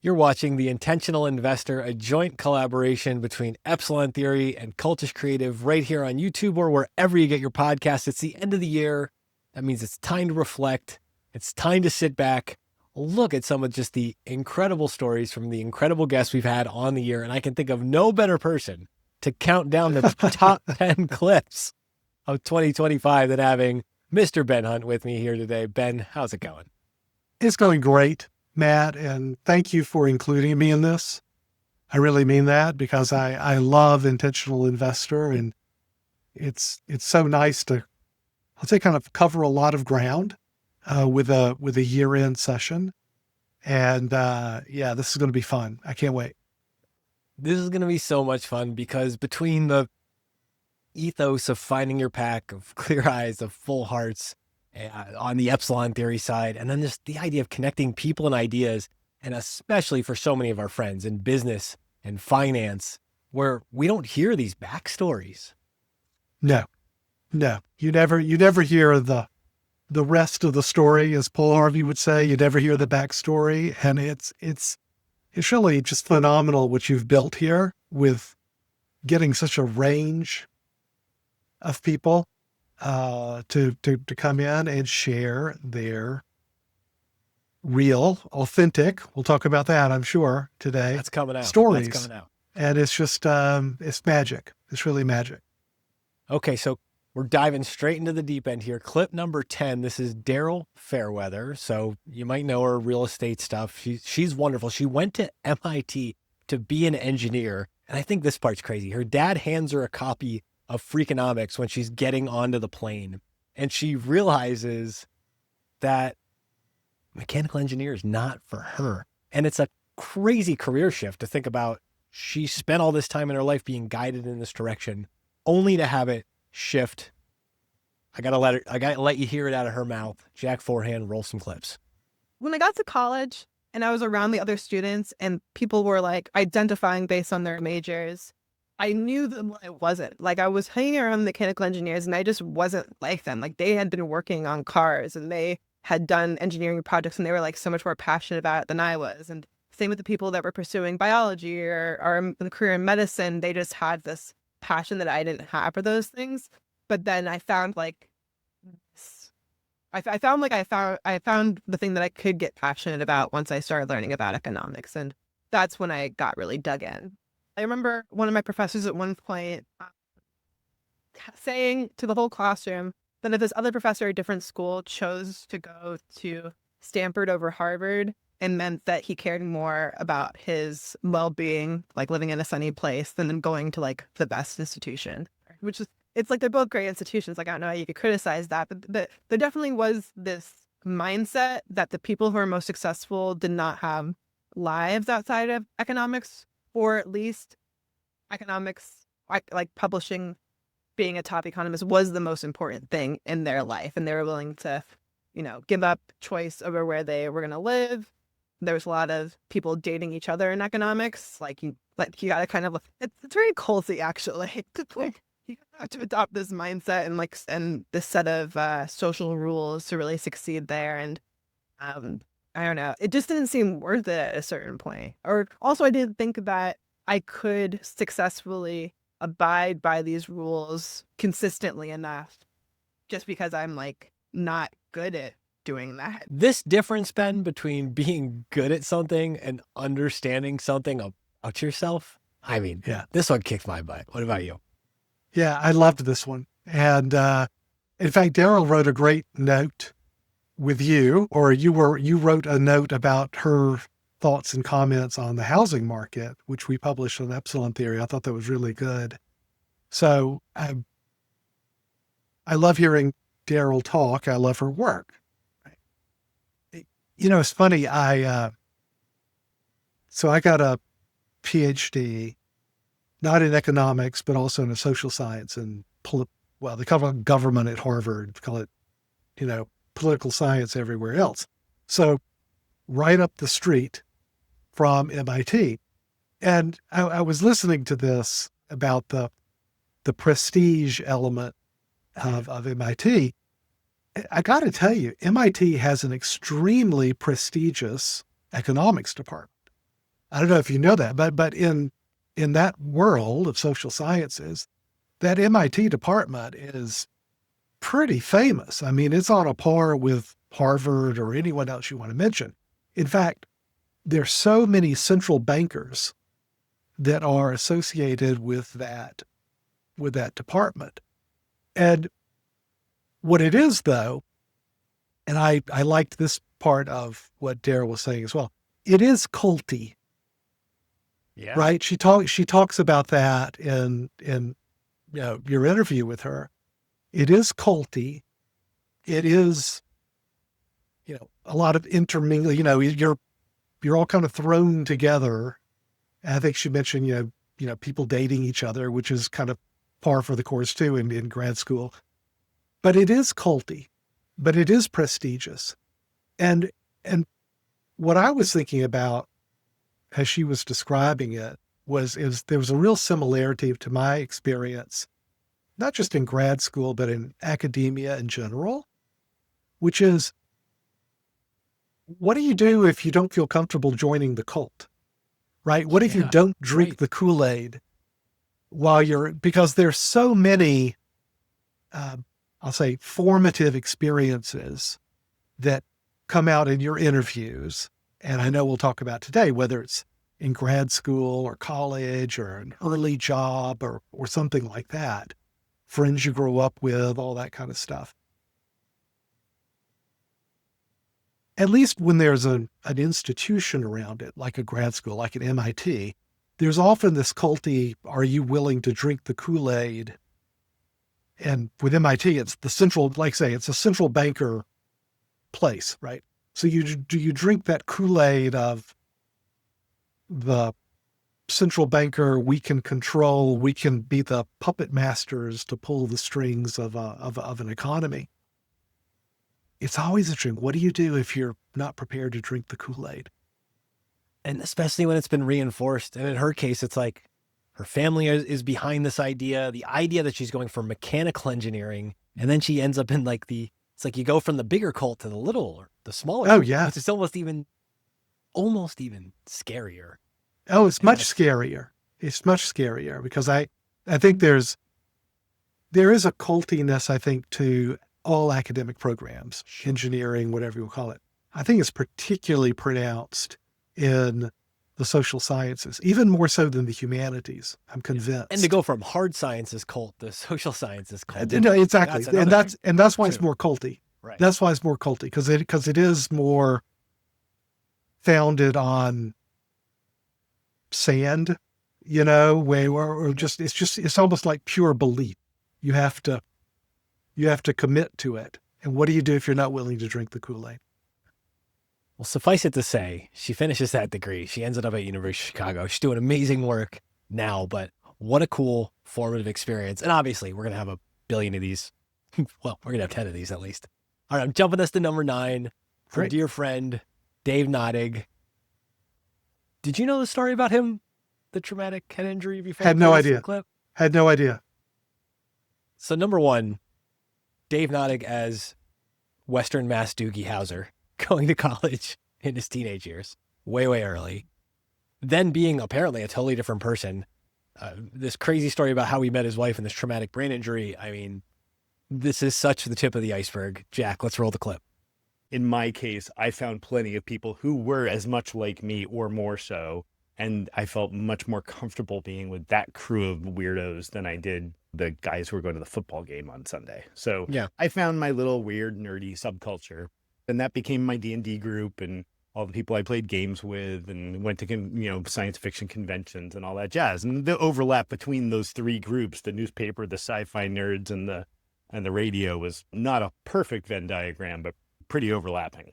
You're watching The Intentional Investor, a joint collaboration between Epsilon Theory and Cultish Creative right here on YouTube or wherever you get your podcasts. It's the end of the year. That means it's time to reflect. It's time to sit back, look at some of just the incredible stories from the incredible guests we've had on the year. And I can think of no better person to count down the top 10 clips of 2025 than having Mr. Ben Hunt with me here today. Ben, how's it going? It's going great, Matt, and thank you for including me in this. I really mean that because I love Intentional Investor, and it's so nice to, I'll say, kind of cover a lot of ground with a year-end session. And yeah, this is going to be fun. I can't wait. This is going to be so much fun because between the ethos of finding your pack, of clear eyes, of full hearts, on the Epsilon Theory side, and then just the idea of connecting people and ideas, and especially for so many of our friends in business and finance, where we don't hear these backstories. No, you never hear the rest of the story, as Paul Harvey would say. You never hear the backstory, and it's really just phenomenal what you've built here with getting such a range of people to come in and share their real, authentic, we'll talk about that, I'm sure, today. That's coming out. Stories. That's coming out. And it's just, it's magic. It's really magic. Okay, so we're diving straight into the deep end here. Clip number 10. This is Daryl Fairweather. So you might know her real estate stuff. She's wonderful. She went to MIT to be an engineer. And I think this part's crazy. Her dad hands her a copy of Freakonomics when she's getting onto the plane. And she realizes that mechanical engineer is not for her. And it's a crazy career shift to think about. She spent all this time in her life being guided in this direction, only to have it shift. I gotta let you hear it out of her mouth. Jack Forehand, roll some clips. When I got to college and I was around the other students and people were like identifying based on their majors, I knew that I wasn't. Like, I was hanging around mechanical engineers and I just wasn't like them. Like, they had been working on cars and they had done engineering projects and they were like so much more passionate about it than I was. And same with the people that were pursuing biology or a career in medicine. They just had this passion that I didn't have for those things. But then I found I found the thing that I could get passionate about once I started learning about economics. And that's when I got really dug in. I remember one of my professors at one point saying to the whole classroom that if this other professor at a different school chose to go to Stanford over Harvard, it meant that he cared more about his well-being, like living in a sunny place, than going to like the best institution, which is, it's like they're both great institutions. Like, I don't know how you could criticize that, but there definitely was this mindset that the people who are most successful did not have lives outside of economics, or at least economics, like publishing, being a top economist was the most important thing in their life. And they were willing to, give up choice over where they were going to live. There was a lot of people dating each other in economics. You got to kind of, it's very culty, actually. You have to adopt this mindset and this set of social rules to really succeed there. And I don't know. It just didn't seem worth it at a certain point. Or also, I didn't think that I could successfully abide by these rules consistently enough just because I'm not good at doing that. This difference, Ben, between being good at something and understanding something about yourself, I mean, Yeah. This one kicked my butt. What about you? Yeah, I loved this one. And in fact, Daryl wrote a great note with you, or you wrote a note about her thoughts and comments on the housing market, which we published on Epsilon Theory. I thought that was really good. So I love hearing Daryl talk. I love her work. It's funny. So I got a PhD, not in economics, but also in a social science and they call it government at Harvard, call it, political science everywhere else. So right up the street from MIT. And I was listening to this about the prestige element of MIT. I got to tell you, MIT has an extremely prestigious economics department. I don't know if you know that, but in that world of social sciences, that MIT department is pretty famous. I mean, it's on a par with Harvard or anyone else you want to mention. In fact, there's so many central bankers that are associated with that department. And what it is, though, and I liked this part of what Daryl was saying as well, it is culty, Yeah. right? She talks about that in your interview with her. It is culty. It is, a lot of intermingling. You're all kind of thrown together. And I think she mentioned, people dating each other, which is kind of par for the course too in grad school. But it is culty, but it is prestigious. And what I was thinking about as she was describing it is there was a real similarity to my experience, not just in grad school, but in academia in general, which is, what do you do if you don't feel comfortable joining the cult, right? What if you don't drink the Kool-Aid because there's so many, I'll say, formative experiences that come out in your interviews. And I know we'll talk about today, whether it's in grad school or college or an early job or something like that, friends you grow up with, all that kind of stuff. At least when there's an institution around it, like a grad school, like at MIT, there's often this culty, are you willing to drink the Kool-Aid? And with MIT, it's the central, like say, it's a central banker place, right? So do you drink that Kool-Aid of the central banker, we can control, we can be the puppet masters to pull the strings of an economy? It's always interesting. What do you do if you're not prepared to drink the Kool-Aid? And especially when it's been reinforced. And in her case, it's like her family is behind this idea, the idea that she's going for mechanical engineering. And then she ends up in it's like you go from the bigger cult to the little or the smaller. Oh, cult, yeah. which is almost even scarier. Oh, it's much scarier. It's much scarier because I think there is a cultiness, I think, to all academic programs, engineering, whatever you call it. I think it's particularly pronounced in the social sciences, even more so than the humanities, I'm convinced. And to go from hard sciences cult to social sciences cult. No, exactly. That's why it's more culty. Right. That's why it's more culty, because it is more founded on sand, it's almost like pure belief. You have to commit to it. And what do you do if you're not willing to drink the Kool-Aid? Well, suffice it to say, she finishes that degree. She ends up at University of Chicago. She's doing amazing work now, but what a cool formative experience. And obviously, we're going to have a billion of these. Well, we're going to have 10 of these at least. All right, I'm jumping us to number 9. Her dear friend, Dave Nadig. Did you know the story about him? The traumatic head injury before? Had no idea. Had no idea. So number 1, Dave Nadig as Western Mass Doogie Howser, going to college in his teenage years, way, way early. Then being apparently a totally different person. This crazy story about how he met his wife and this traumatic brain injury. I mean, this is such the tip of the iceberg. Jack, let's roll the clip. In my case, I found plenty of people who were as much like me or more so. And I felt much more comfortable being with that crew of weirdos than I did the guys who were going to the football game on Sunday. So yeah, I found my little weird, nerdy subculture. And that became my D&D group and all the people I played games with and went to, science fiction conventions and all that jazz. And the overlap between those 3 groups, the newspaper, the sci-fi nerds, and the radio, was not a perfect Venn diagram, but pretty overlapping.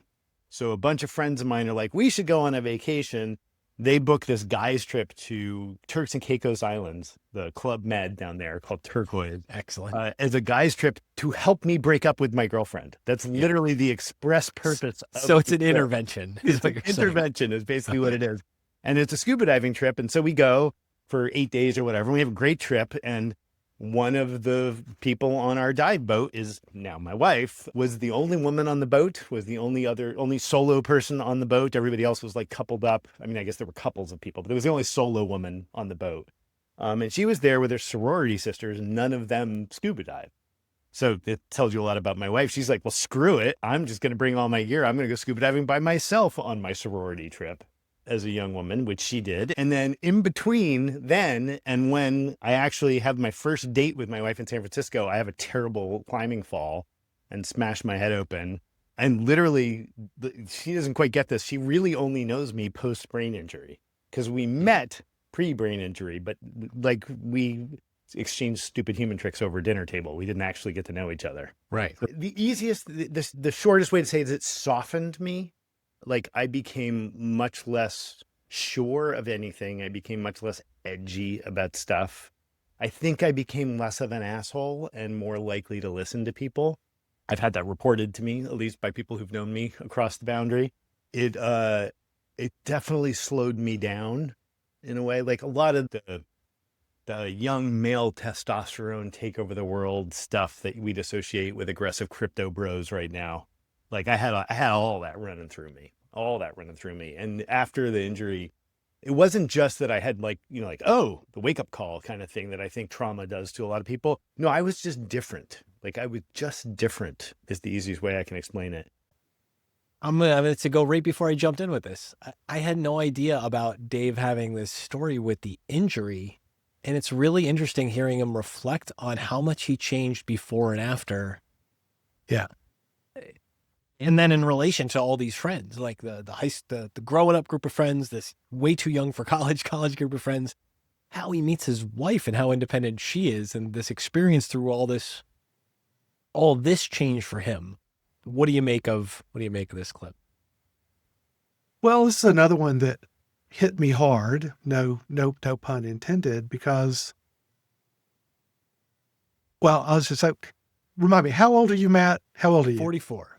So a bunch of friends of mine are like, we should go on a vacation. They booked this guy's trip to Turks and Caicos Islands, the Club Med down there called Turquoise. Excellent. As a guy's trip to help me break up with my girlfriend. That's literally the express purpose. So it's an intervention. It's an intervention is basically what it is. And it's a scuba diving trip. And so we go for 8 days or whatever. We have a great trip. And one of the people on our dive boat is now my wife, was the only woman on the boat, was the only solo person on the boat. Everybody else was like coupled up. I mean, I guess there were couples of people, but there was the only solo woman on the boat. And she was there with her sorority sisters, and none of them scuba dive. So it tells you a lot about my wife. She's like, well, screw it. I'm just going to bring all my gear. I'm going to go scuba diving by myself on my sorority trip as a young woman, which she did. And then in between then and when I actually have my first date with my wife in San Francisco, I have a terrible climbing fall and smash my head open. And literally, she doesn't quite get this. She really only knows me post brain injury, because we met pre-brain injury, but like we exchanged stupid human tricks over a dinner table. We didn't actually get to know each other. Right. The shortest way to say it is it softened me. Like I became much less sure of anything. I became much less edgy about stuff. I think I became less of an asshole and more likely to listen to people. I've had that reported to me, at least by people who've known me across the boundary. It definitely slowed me down in a way. Like a lot of the young male testosterone take over the world stuff that we'd associate with aggressive crypto bros right now. Like I had all that running through me. And after the injury, it wasn't just that I had like, oh, the wake up call kind of thing that I think trauma does to a lot of people. No, I was just different. Like I was just different is the easiest way I can explain it. I'm going to go right before I jumped in with this. I had no idea about Dave having this story with the injury. And it's really interesting hearing him reflect on how much he changed before and after. Yeah. And then in relation to all these friends, like the growing up group of friends, this way too young for college group of friends, how he meets his wife and how independent she is, and this experience through all this change for him. What do you make of this clip? Well, this is another one that hit me hard. No pun intended, because, well, I was just like, remind me, how old are you, Matt? How old are you? 44.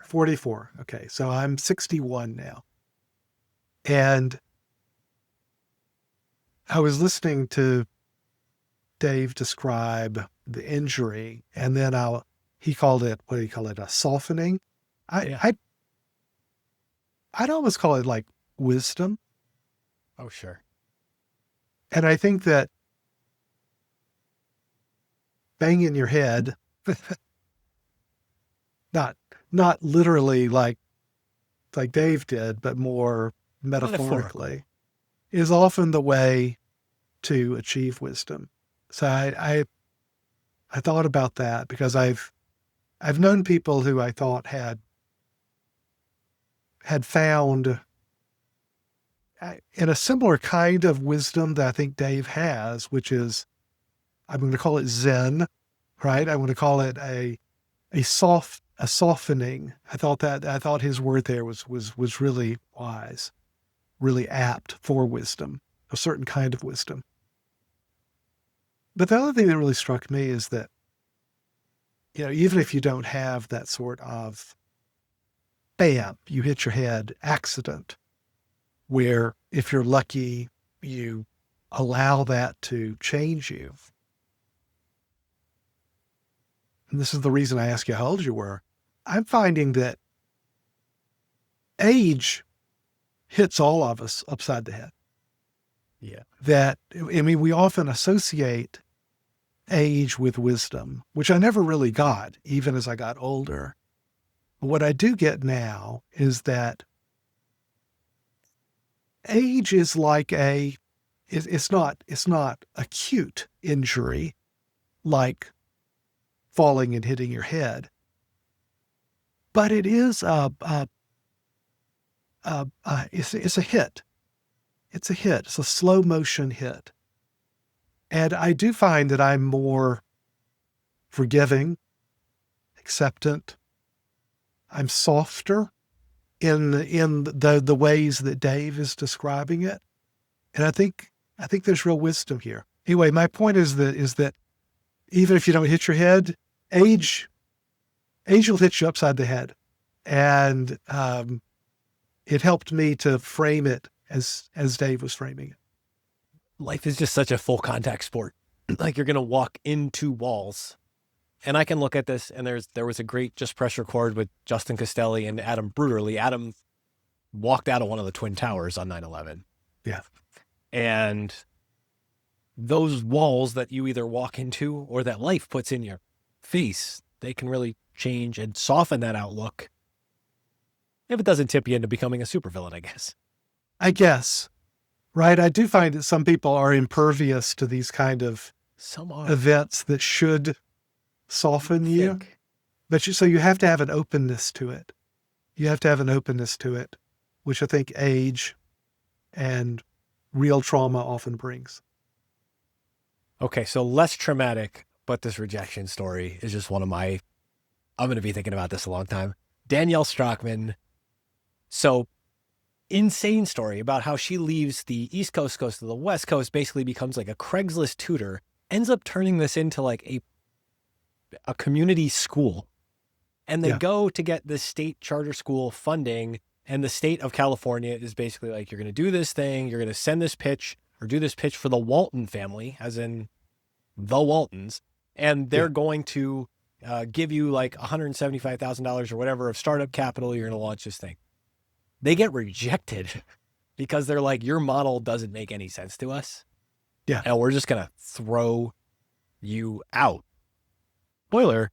44. Okay. So I'm 61 now. And I was listening to Dave describe the injury, and then he called it, what do you call it? A softening. I'd almost call it like wisdom. Oh, sure. And I think that banging your head, not literally like Dave did, but more metaphorically, is often the way to achieve wisdom. So I thought about that because I've known people who I thought had found in a similar kind of wisdom that I think Dave has, which is, I'm going to call it Zen, right? I'm going to call it a softening. I thought his word there was really wise, really apt for wisdom, a certain kind of wisdom. But the other thing that really struck me is that, even if you don't have that sort of bam, you hit your head accident, where if you're lucky, you allow that to change you. And this is the reason I asked you how old you were. I'm finding that age hits all of us upside the head. Yeah. We often associate age with wisdom, which I never really got, even as I got older. But what I do get now is that age is like it's not acute injury like falling and hitting your head, but it is it's a hit. It's a hit. It's a slow motion hit. And I do find that I'm more forgiving, acceptant. I'm softer in the ways that Dave is describing it. And I think there's real wisdom here. Anyway, my point is that even if you don't hit your head, age will hit you upside the head. And it helped me to frame it as Dave was framing it. Life is just such a full contact sport. like you're going to walk into walls. And I can look at this, and there was a great Just Press Record with Justin Castelli and Adam Bruderly. Adam walked out of one of the Twin Towers on 9/11. Yeah. And those walls that you either walk into or that life puts in your face, they can really change and soften that outlook. If it doesn't tip you into becoming a supervillain, I guess. I guess. Right. I do find that some people are impervious to these kind of Some are. events that should soften you. Think. But so you have to have an openness to it. You have to have an openness to it, which I think age and real trauma often brings. Okay, so less traumatic, but this rejection story is just one of my, I'm going to be thinking about this a long time. Danielle Strachman. So insane story about how she leaves the East Coast, goes to the West Coast, basically becomes like a Craigslist tutor, ends up turning this into like a community school. And they go to get the state charter school funding, and the state of California is basically like, you're going to do this thing, you're going to send this pitch or do this pitch for the Walton family, as in the Waltons, and they're going to give you like $175,000 or whatever of startup capital. You're going to launch this thing. They get rejected because they're like, your model doesn't make any sense to us. Yeah. And we're just going to throw you out. Spoiler,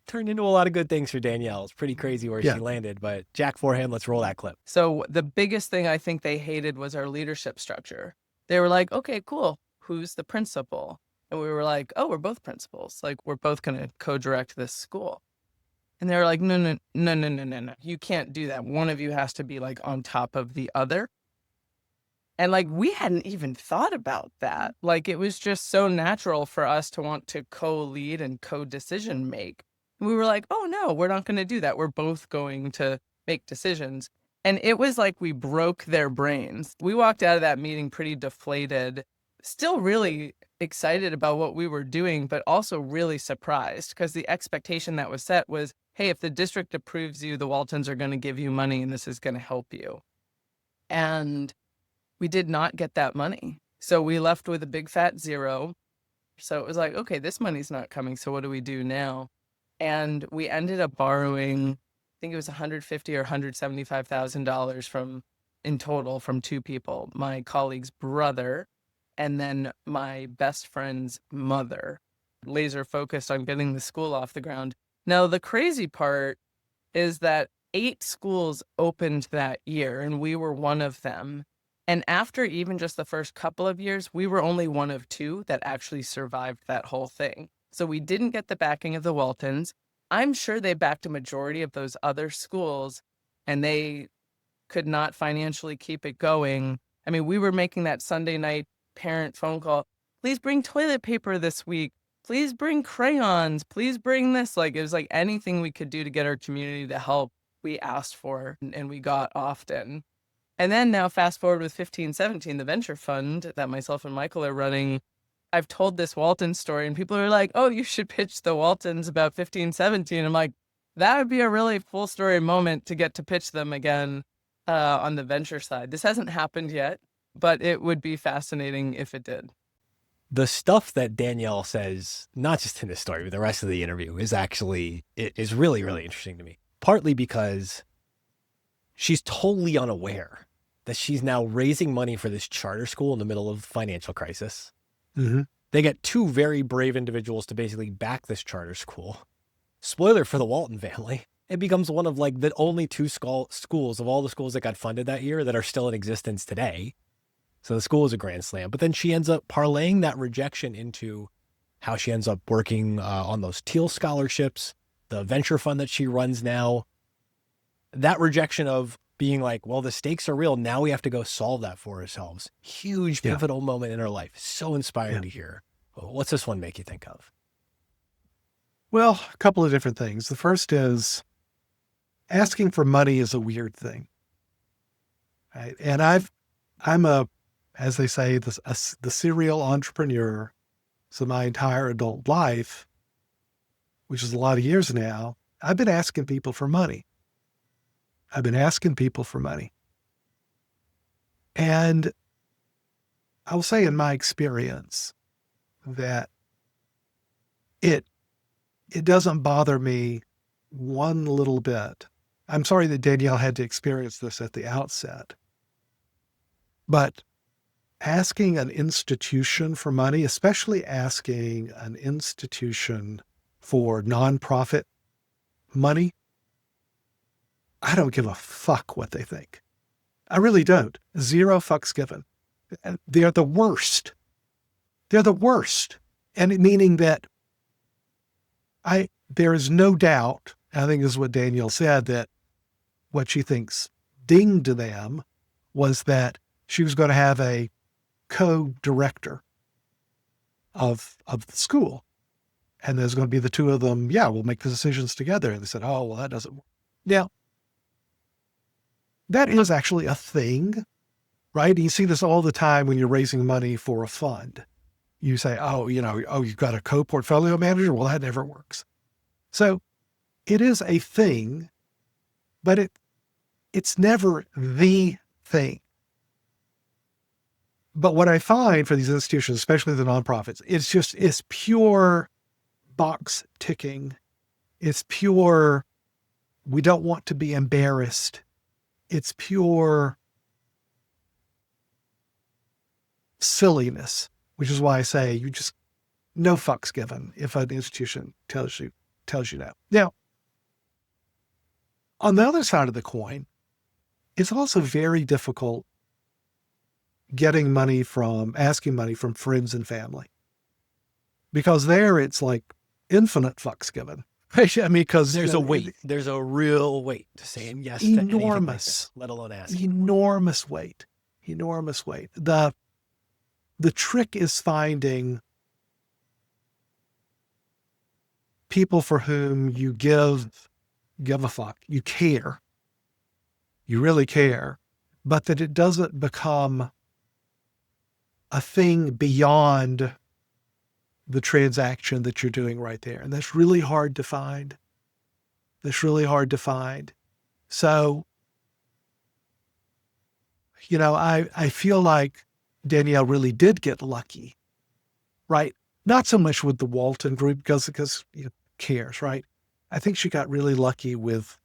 turned into a lot of good things for Danielle. It's pretty crazy where she landed, but Jack Forehand, let's roll that clip. So the biggest thing I think they hated was our leadership structure. They were like, okay, cool. Who's the principal? And we were like, oh, we're both principals. Like, we're both going to co-direct this school. And they were like, no. You can't do that. One of you has to be like on top of the other. And like, we hadn't even thought about that. Like, it was just so natural for us to want to co-lead and co-decision make. And we were like, oh no, we're not going to do that. We're both going to make decisions. And it was like we broke their brains. We walked out of that meeting pretty deflated, still really excited about what we were doing, but also really surprised because the expectation that was set was, hey, if the district approves you, the Waltons are going to give you money and this is going to help you. And we did not get that money. So we left with a big fat zero. So it was like, okay, this money's not coming. So what do we do now? And we ended up borrowing, I think it was $150,000 or $175,000 in total from two people, my colleague's brother and then my best friend's mother, laser focused on getting the school off the ground. Now, the crazy part is that 8 schools opened that year and we were one of them. And after even just the first couple of years, we were only one of 2 that actually survived that whole thing. So we didn't get the backing of the Waltons. I'm sure they backed a majority of those other schools and they could not financially keep it going. I mean, we were making that Sunday night parent phone call. Please bring toilet paper this week. Please bring crayons. Please bring this. Like, it was like anything we could do to get our community to help, we asked for and we got often. And then now fast forward with 1517, the venture fund that myself and Michael are running. I've told this Walton story and people are like, oh, you should pitch the Waltons about 1517. I'm like, that would be a really full story moment to get to pitch them again on the venture side. This hasn't happened yet, but it would be fascinating if it did. The stuff that Danielle says, not just in this story, but the rest of the interview is really, really interesting to me. Partly because she's totally unaware that she's now raising money for this charter school in the middle of financial crisis. Mm-hmm. They get 2 very brave individuals to basically back this charter school. Spoiler for the Walton family. It becomes one of like the only 2 schools of all the schools that got funded that year that are still in existence today. So the school is a grand slam. But then she ends up parlaying that rejection into how she ends up working on those Teal scholarships, the venture fund that she runs now. That rejection of being like, well, the stakes are real. Now we have to go solve that for ourselves. Huge pivotal moment in her life. So inspiring to hear. What's this one make you think of? Well, a couple of different things. The first is asking for money is a weird thing. Right? And I'm as they say, the serial entrepreneur. So my entire adult life, which is a lot of years now, I've been asking people for money. And I will say in my experience, that it doesn't bother me one little bit. I'm sorry that Danielle had to experience this at the outset, but asking an institution for money, especially asking an institution for nonprofit money, I don't give a fuck what they think. I really don't. Zero fucks given. They're the worst. They're the worst. And meaning that there is no doubt, I think is what Danielle said, that what she thinks dinged them was that she was going to have a co-director of the school. And there's going to be the two of them. Yeah, we'll make the decisions together. And they said, oh, well, that doesn't work. Now, that is actually a thing, right? You see this all the time when you're raising money for a fund. You say, you've got a co-portfolio manager. Well, that never works. So it is a thing, but it's never the thing. But what I find for these institutions, especially the nonprofits, it's pure box ticking. It's pure, we don't want to be embarrassed. It's pure silliness, which is why I say you just, no fucks given if an institution tells you that. Now, on the other side of the coin, it's also very difficult asking money from friends and family. Because there it's like infinite fucks given. I mean, because There's a weight. There's a real weight to saying yes to anything like enormous, this, let alone asking. enormous weight. The trick is finding people for whom you give a fuck. You care. You really care, but that it doesn't become a thing beyond the transaction that you're doing right there. And that's really hard to find. So, I feel like Danielle really did get lucky, right? Not so much with the Walton group because cares, right? I think she got really lucky with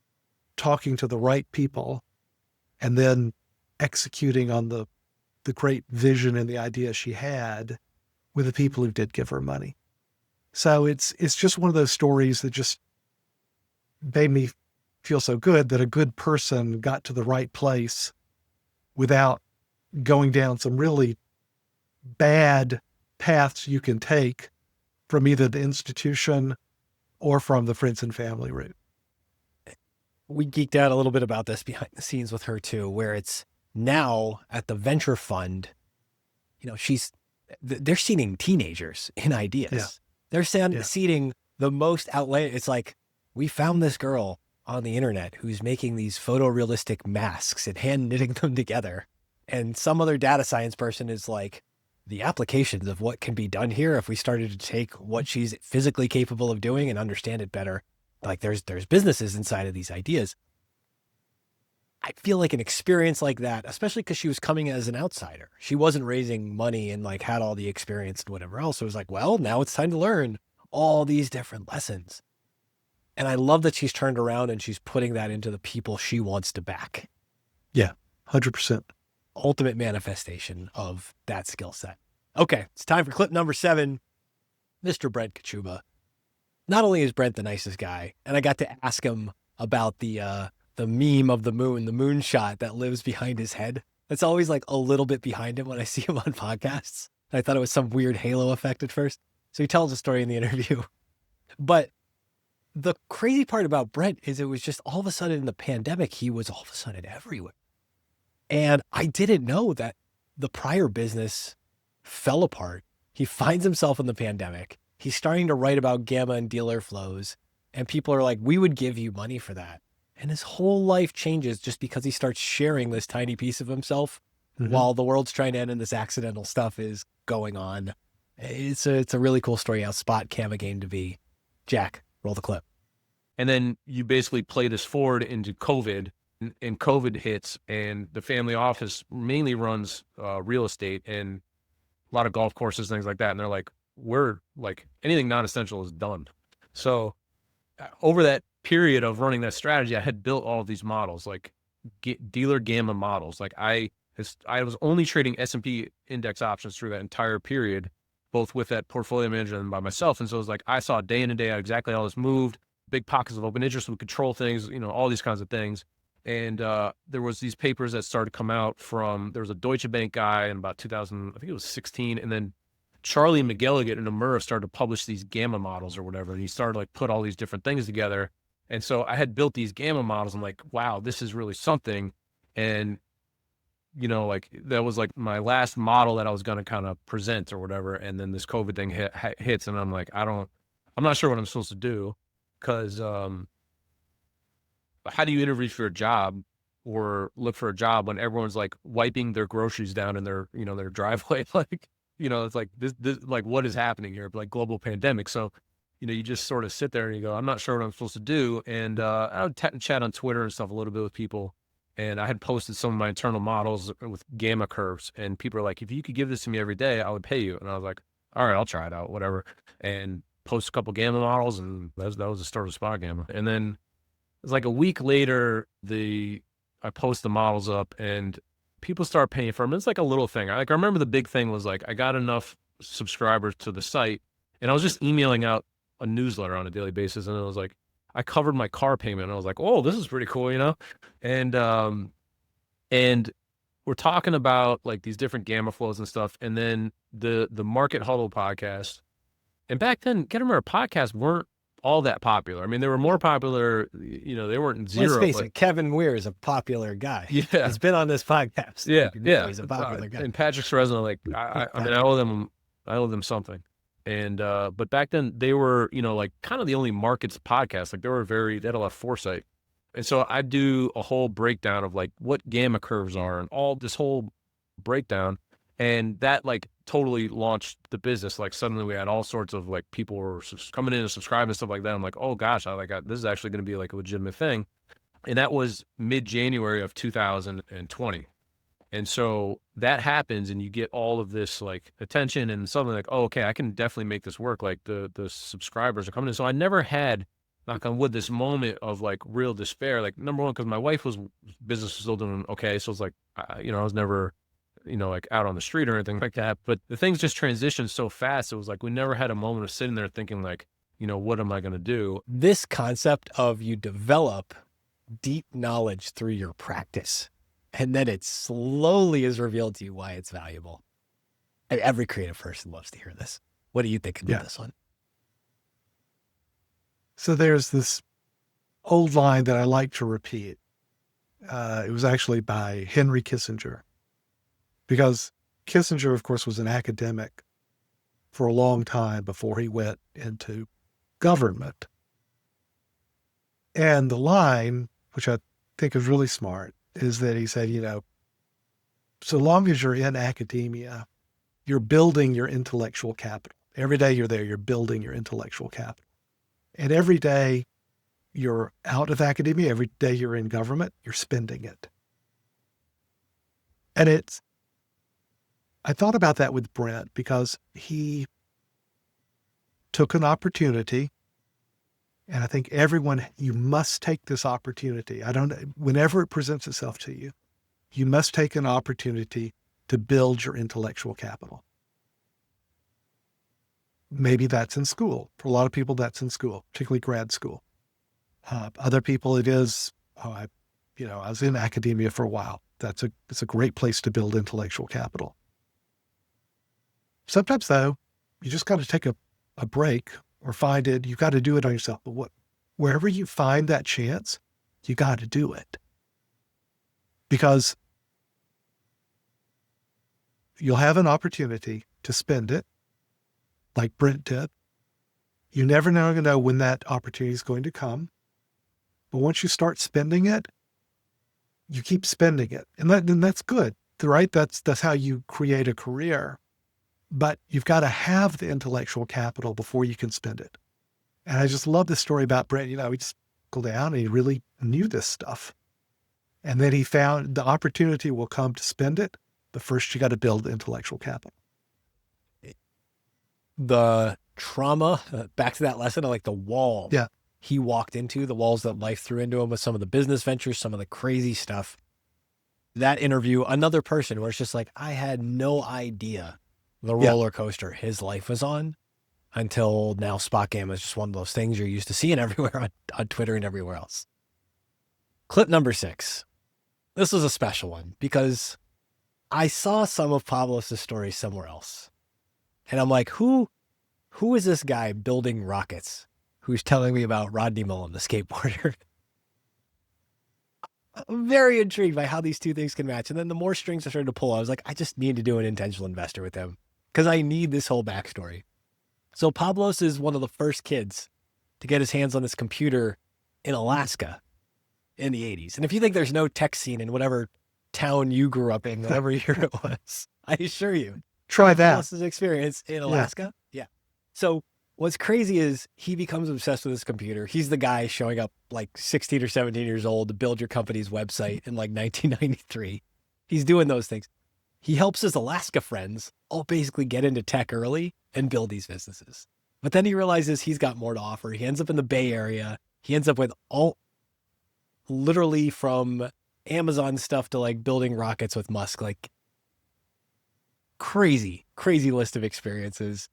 talking to the right people and then executing on the great vision and the idea she had with the people who did give her money. So it's just one of those stories that just made me feel so good that a good person got to the right place without going down some really bad paths you can take from either the institution or from the friends and family route. We geeked out a little bit about this behind the scenes with her too, where it's now at the venture fund, they're seeding teenagers in ideas. Yeah. They're seeding the most outlandish. It's like, we found this girl on the internet who's making these photorealistic masks and hand knitting them together. And some other data science person is like, the applications of what can be done here if we started to take what she's physically capable of doing and understand it better. Like there's businesses inside of these ideas. I feel like an experience like that, especially because she was coming as an outsider. She wasn't raising money and like had all the experience and whatever else. So it was like, well, now it's time to learn all these different lessons. And I love that she's turned around and she's putting that into the people she wants to back. Yeah, 100%. Ultimate manifestation of that skill set. Okay, it's time for clip number 7. Mr. Brent Kochuba. Not only is Brent the nicest guy, and I got to ask him about the meme of the moon shot that lives behind his head. It's always like a little bit behind him when I see him on podcasts. I thought it was some weird halo effect at first. So he tells a story in the interview. But the crazy part about Brent is it was just all of a sudden in the pandemic, he was all of a sudden everywhere. And I didn't know that the prior business fell apart. He finds himself in the pandemic. He's starting to write about gamma and dealer flows. And people are like, we would give you money for that. And his whole life changes just because he starts sharing this tiny piece of himself while the world's trying to end and this accidental stuff is going on. It's a really cool story how spot cam a game to be. Jack, roll the clip. And then you basically play this forward into COVID, and COVID hits, and the family office mainly runs real estate and a lot of golf courses, things like that. And they're like, we're like anything non-essential is done. So over that period of running that strategy, I had built all of these models, like dealer gamma models. Like I was only trading S&P index options through that entire period, both with that portfolio manager and by myself. And so it was like, I saw day in and day out exactly how this moved, big pockets of open interest, would control things, all these kinds of things. And there was these papers that started to come out from, there was a Deutsche Bank guy in about 2000, I think it was 16. And then Charlie McGilligan and Amura started to publish these gamma models or whatever. And he started to like put all these different things together. And so I had built these gamma models. I'm like, wow, this is really something. And, like that was like my last model that I was going to kind of present or whatever. And then this COVID thing hits and I'm like, I'm not sure what I'm supposed to do, because how do you interview for a job or look for a job when everyone's like wiping their groceries down in their, their driveway? Like, it's like this, like what is happening here? Like global pandemic. So, you just sort of sit there and you go, I'm not sure what I'm supposed to do. And I would chat on Twitter and stuff a little bit with people. And I had posted some of my internal models with gamma curves, and people are like, if you could give this to me every day, I would pay you. And I was like, all right, I'll try it out, whatever. And post a couple gamma models, and that was the start of Spot Gamma. And then it was like a week later, I post the models up and people start paying for them. It's like a little thing. I remember the big thing was like, I got enough subscribers to the site and I was just emailing out a newsletter on a daily basis. And it was like, I covered my car payment and I was like, oh, this is pretty cool, And we're talking about like these different gamma flows and stuff. And then the Market Huddle podcast. And back then, get remember, podcasts weren't all that popular. I mean, they were more popular, they weren't zero. Let's face it, Kevin Weir is a popular guy. Yeah. He's been on this podcast. Yeah. He's a popular guy. And Patrick Sresno, like, I mean, I owe them something. And, but back then they were, like kind of the only markets podcast. Like they had a lot of foresight. And so I do a whole breakdown of like what gamma curves are and all this whole breakdown. And that like totally launched the business. Like suddenly we had all sorts of like people were coming in and subscribing and stuff like that. I'm like, oh gosh, this is actually going to be like a legitimate thing. And that was mid-January of 2020. And so that happens and you get all of this like attention and something like, oh, okay, I can definitely make this work. Like the subscribers are coming in. So I never had, knock on wood, this moment of like real despair. Like number one, because my business was still doing okay. So it's like, I was never, like out on the street or anything like that. But the things just transitioned so fast. It was like, we never had a moment of sitting there thinking like, what am I going to do? This concept of you develop deep knowledge through your practice, and then it slowly is revealed to you why it's valuable. Every creative person loves to hear this. What do you think about this one? So there's this old line that I like to repeat. It was actually by Henry Kissinger, because Kissinger, of course, was an academic for a long time before he went into government. And the line, which I think is really smart, is that he said, so long as you're in academia, you're building your intellectual capital. Every day you're there, you're building your intellectual capital. And every day you're out of academia, every day you're in government, you're spending it. And I thought about that with Brent because he took an opportunity. And I think you must take this opportunity. Whenever it presents itself to you, you must take an opportunity to build your intellectual capital. Maybe that's in school. For a lot of people, that's in school, particularly grad school. Other people, it is, I was in academia for a while. It's a great place to build intellectual capital. Sometimes though, you just got to take a break or find it. You got to do it on yourself. But wherever you find that chance, you got to do it, because you'll have an opportunity to spend it like Brent did. You never know when that opportunity is going to come. But once you start spending it, you keep spending it. And that's good, right? That's how you create a career. But you've got to have the intellectual capital before you can spend it. And I just love this story about Brent. He just go down and he really knew this stuff. And then he found the opportunity will come to spend it, but first you got to build the intellectual capital. the trauma, back to that lesson of like the wall Yeah. he walked into, the walls that life threw into him with some of the business ventures, some of the crazy stuff. That interview, another person where it's just like, I had no idea the roller coaster his life was on until now. Spot Gamma is just one of those things you're used to seeing everywhere on Twitter and everywhere else. Clip number 6. This was a special one because I saw some of Pablos' story somewhere else. And I'm like, who is this guy building rockets who's telling me about Rodney Mullen, the skateboarder? I'm very intrigued by how these two things can match. And then the more strings I started to pull, I was like, I just need to do an intentional investor with him because I need this whole backstory. So Pablos is one of the first kids to get his hands on this computer in Alaska in the 80s. And if you think there's no tech scene in whatever town you grew up in, whatever year it was, I assure you, Try that. Pablos' experience in Alaska. Yeah. So what's crazy is he becomes obsessed with his computer. He's the guy showing up like 16 or 17 years old to build your company's website in like 1993. He's doing those things. He helps his Alaska friends all basically get into tech early and build these businesses. But then he realizes he's got more to offer. He ends up in the Bay Area. He ends up with literally from Amazon stuff to like building rockets with Musk, like crazy list of experiences.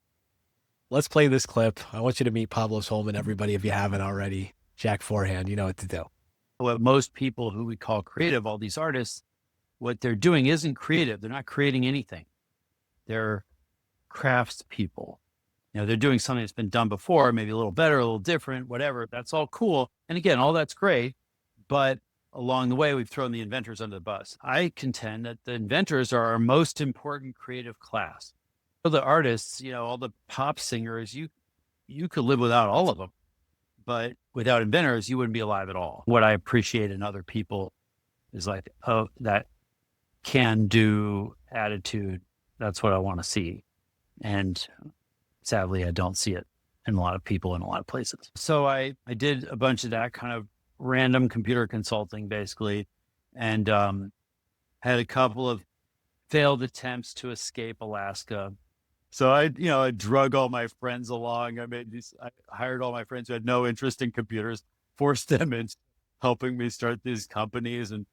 Let's play this clip. I want you to meet Pablos Holman, everybody, if you haven't already. Jack Forehand, you know what to do. What most people who we call creative, all these artists, what they're doing isn't creative. They're not creating anything. They're crafts people. They're doing something that's been done before, maybe a little better, a little different, whatever. That's all cool. And again, all that's great. But along the way, we've thrown the inventors under the bus. I contend that the inventors are our most important creative class. So the artists, all the pop singers, you could live without all of them. But without inventors, you wouldn't be alive at all. What I appreciate in other people is like, oh, that can-do attitude. That's what I want to see. And sadly, I don't see it in a lot of people in a lot of places. So I did a bunch of that kind of random computer consulting, basically, and had a couple of failed attempts to escape Alaska. So I drug all my friends along. I hired all my friends who had no interest in computers, forced them into helping me start these companies. And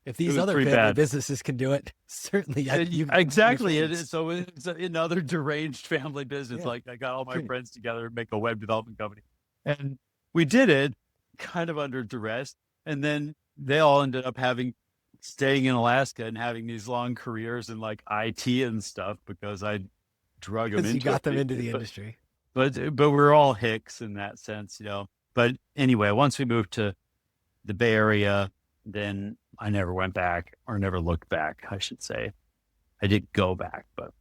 if these other family businesses can do it, certainly. Exactly. It is. So it's another deranged family business. Yeah. Like I got all my friends together to make a web development company. And we did it kind of under duress. And then they all ended up staying in Alaska and having these long careers in like IT and stuff because I drug them into you got them into the industry. But we're all hicks in that sense, But anyway, once we moved to the Bay Area, then I never went back or never looked back, I should say. I did go back, but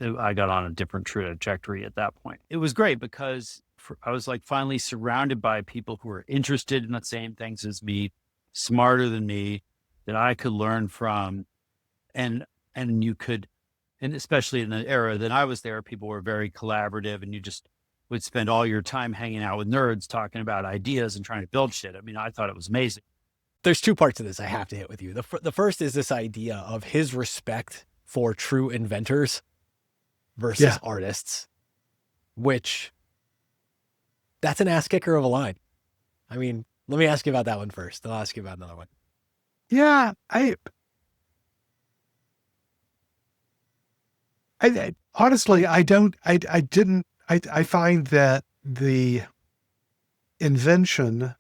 I got on a different trajectory at that point. It was great because I was like finally surrounded by people who were interested in the same things as me, smarter than me, that I could learn from. And you could, and especially in the era that I was there, people were very collaborative and you just would spend all your time hanging out with nerds talking about ideas and trying to build shit. I mean, I thought it was amazing. There's two parts of this I have to hit with you. The first is this idea of his respect for true inventors versus artists, which that's an ass kicker of a line. I mean, let me ask you about that one first. Then I'll ask you about another one. Yeah, I honestly, I find that the invention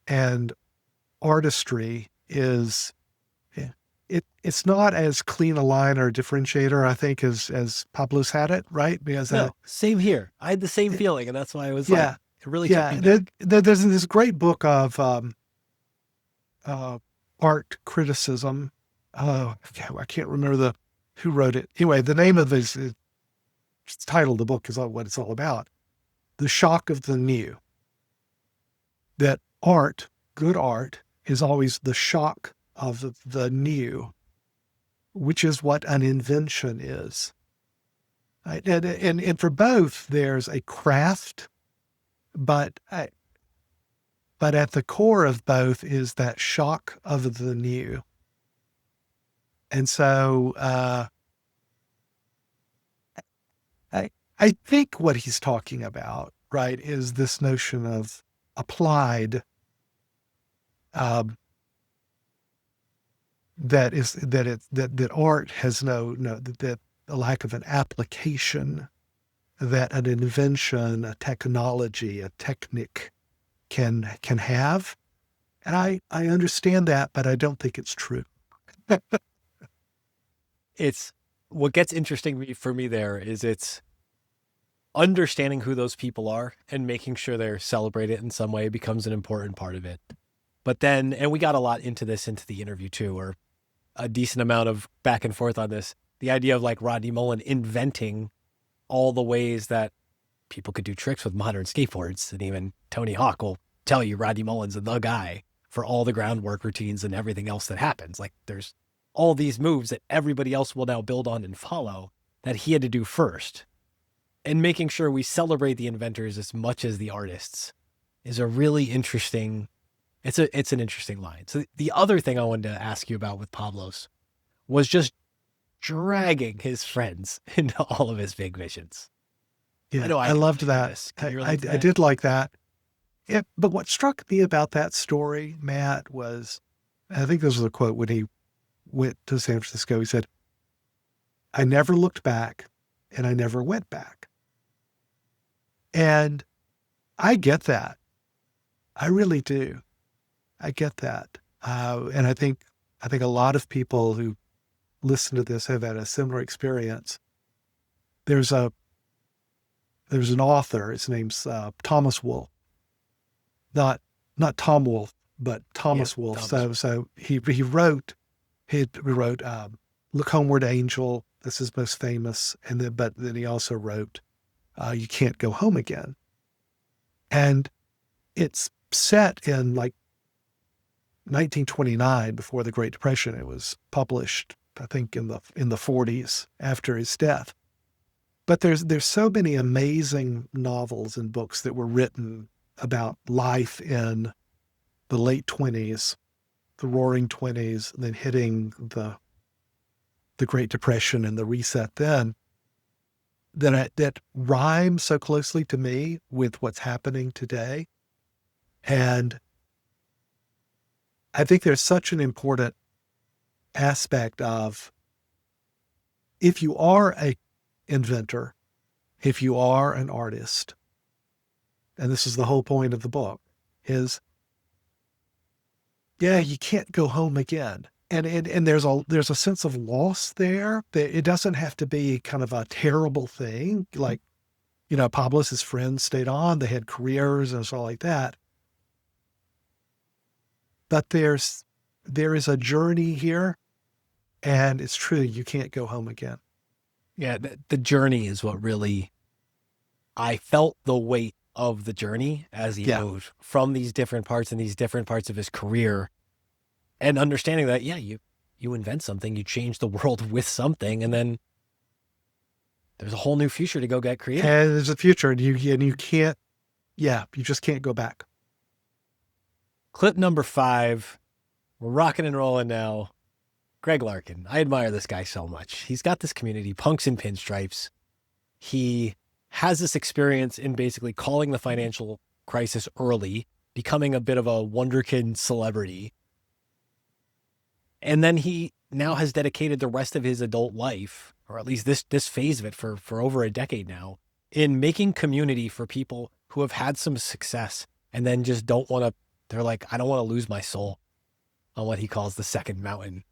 and artistry is, it's not as clean a line or differentiator, I think, as Pablos had it, right? Because same here. I had the same feeling, and that's why I was like, it really took me back. There's this great book of art criticism. I can't remember who wrote it. Anyway, the name of it's title of the book is what it's all about. The Shock of the New. That art, good art, is always the shock of the new, which is what an invention is. Right? And for both, there's a craft, but at the core of both is that shock of the new. And so I think what he's talking about, right, is this notion of applied, that art has that a lack of an application, that an invention, a technology, a technique can have. And I understand that, but I don't think it's true. It's what gets interesting for me there is it's understanding who those people are and making sure they're celebrated in some way becomes an important part of it. But then, and we got a lot into the interview too, or a decent amount of back and forth on this, the idea of like Rodney Mullen inventing all the ways that people could do tricks with modern skateboards. And even Tony Hawk will tell you Rodney Mullen's the guy for all the groundwork routines and everything else that happens. Like there's all these moves that everybody else will now build on and follow that he had to do first. And making sure we celebrate the inventors as much as the artists is a really interesting, it's an interesting line. So the other thing I wanted to ask you about with Pablos was just dragging his friends into all of his big visions. Yeah, know I loved do that. this. Can you I relate to that? did like that. Yeah, but what struck me about that story, Matt, was, I think this was a quote when he went to San Francisco. He said, "I never looked back and I never went back." And I get that. I really do. I get that. And I think a lot of people who listen to this have had a similar experience. There's an author, his name's Thomas Wolfe. Not Tom Wolfe, but Thomas Wolfe. Thomas. So he wrote Look Homeward, Angel. This is most famous. But then he also wrote You Can't Go Home Again. And it's set in like 1929, before the Great Depression. It was published, I think, in the 40s after his death. But there's so many amazing novels and books that were written about life in the late 20s, the roaring 20s, and then hitting the Great Depression and the reset then, that rhyme so closely to me with what's happening today. And I think there's such an important aspect of, if you are a inventor, if you are an artist, and this is the whole point of the book, is, yeah, you can't go home again. And there's a sense of loss there. It doesn't have to be kind of a terrible thing. Like, Pablos' friends stayed on, they had careers and stuff like that. But there is a journey here, and it's true, you can't go home again. Yeah, the journey is what really, I felt the weight of the journey as he moved from these different parts and these different parts of his career, and understanding that, you invent something, you change the world with something, and then there's a whole new future to go get creative. And there's a future, and you can't, you just can't go back. Clip number 5, we're rocking and rolling now. Greg Larkin. I admire this guy so much. He's got this community, Punks and Pinstripes. He has this experience in basically calling the financial crisis early, becoming a bit of a wonderkin celebrity. And then he now has dedicated the rest of his adult life, or at least this phase of it for over a decade now, in making community for people who have had some success and then just don't want to, they're like, I don't want to lose my soul on what he calls the second mountain.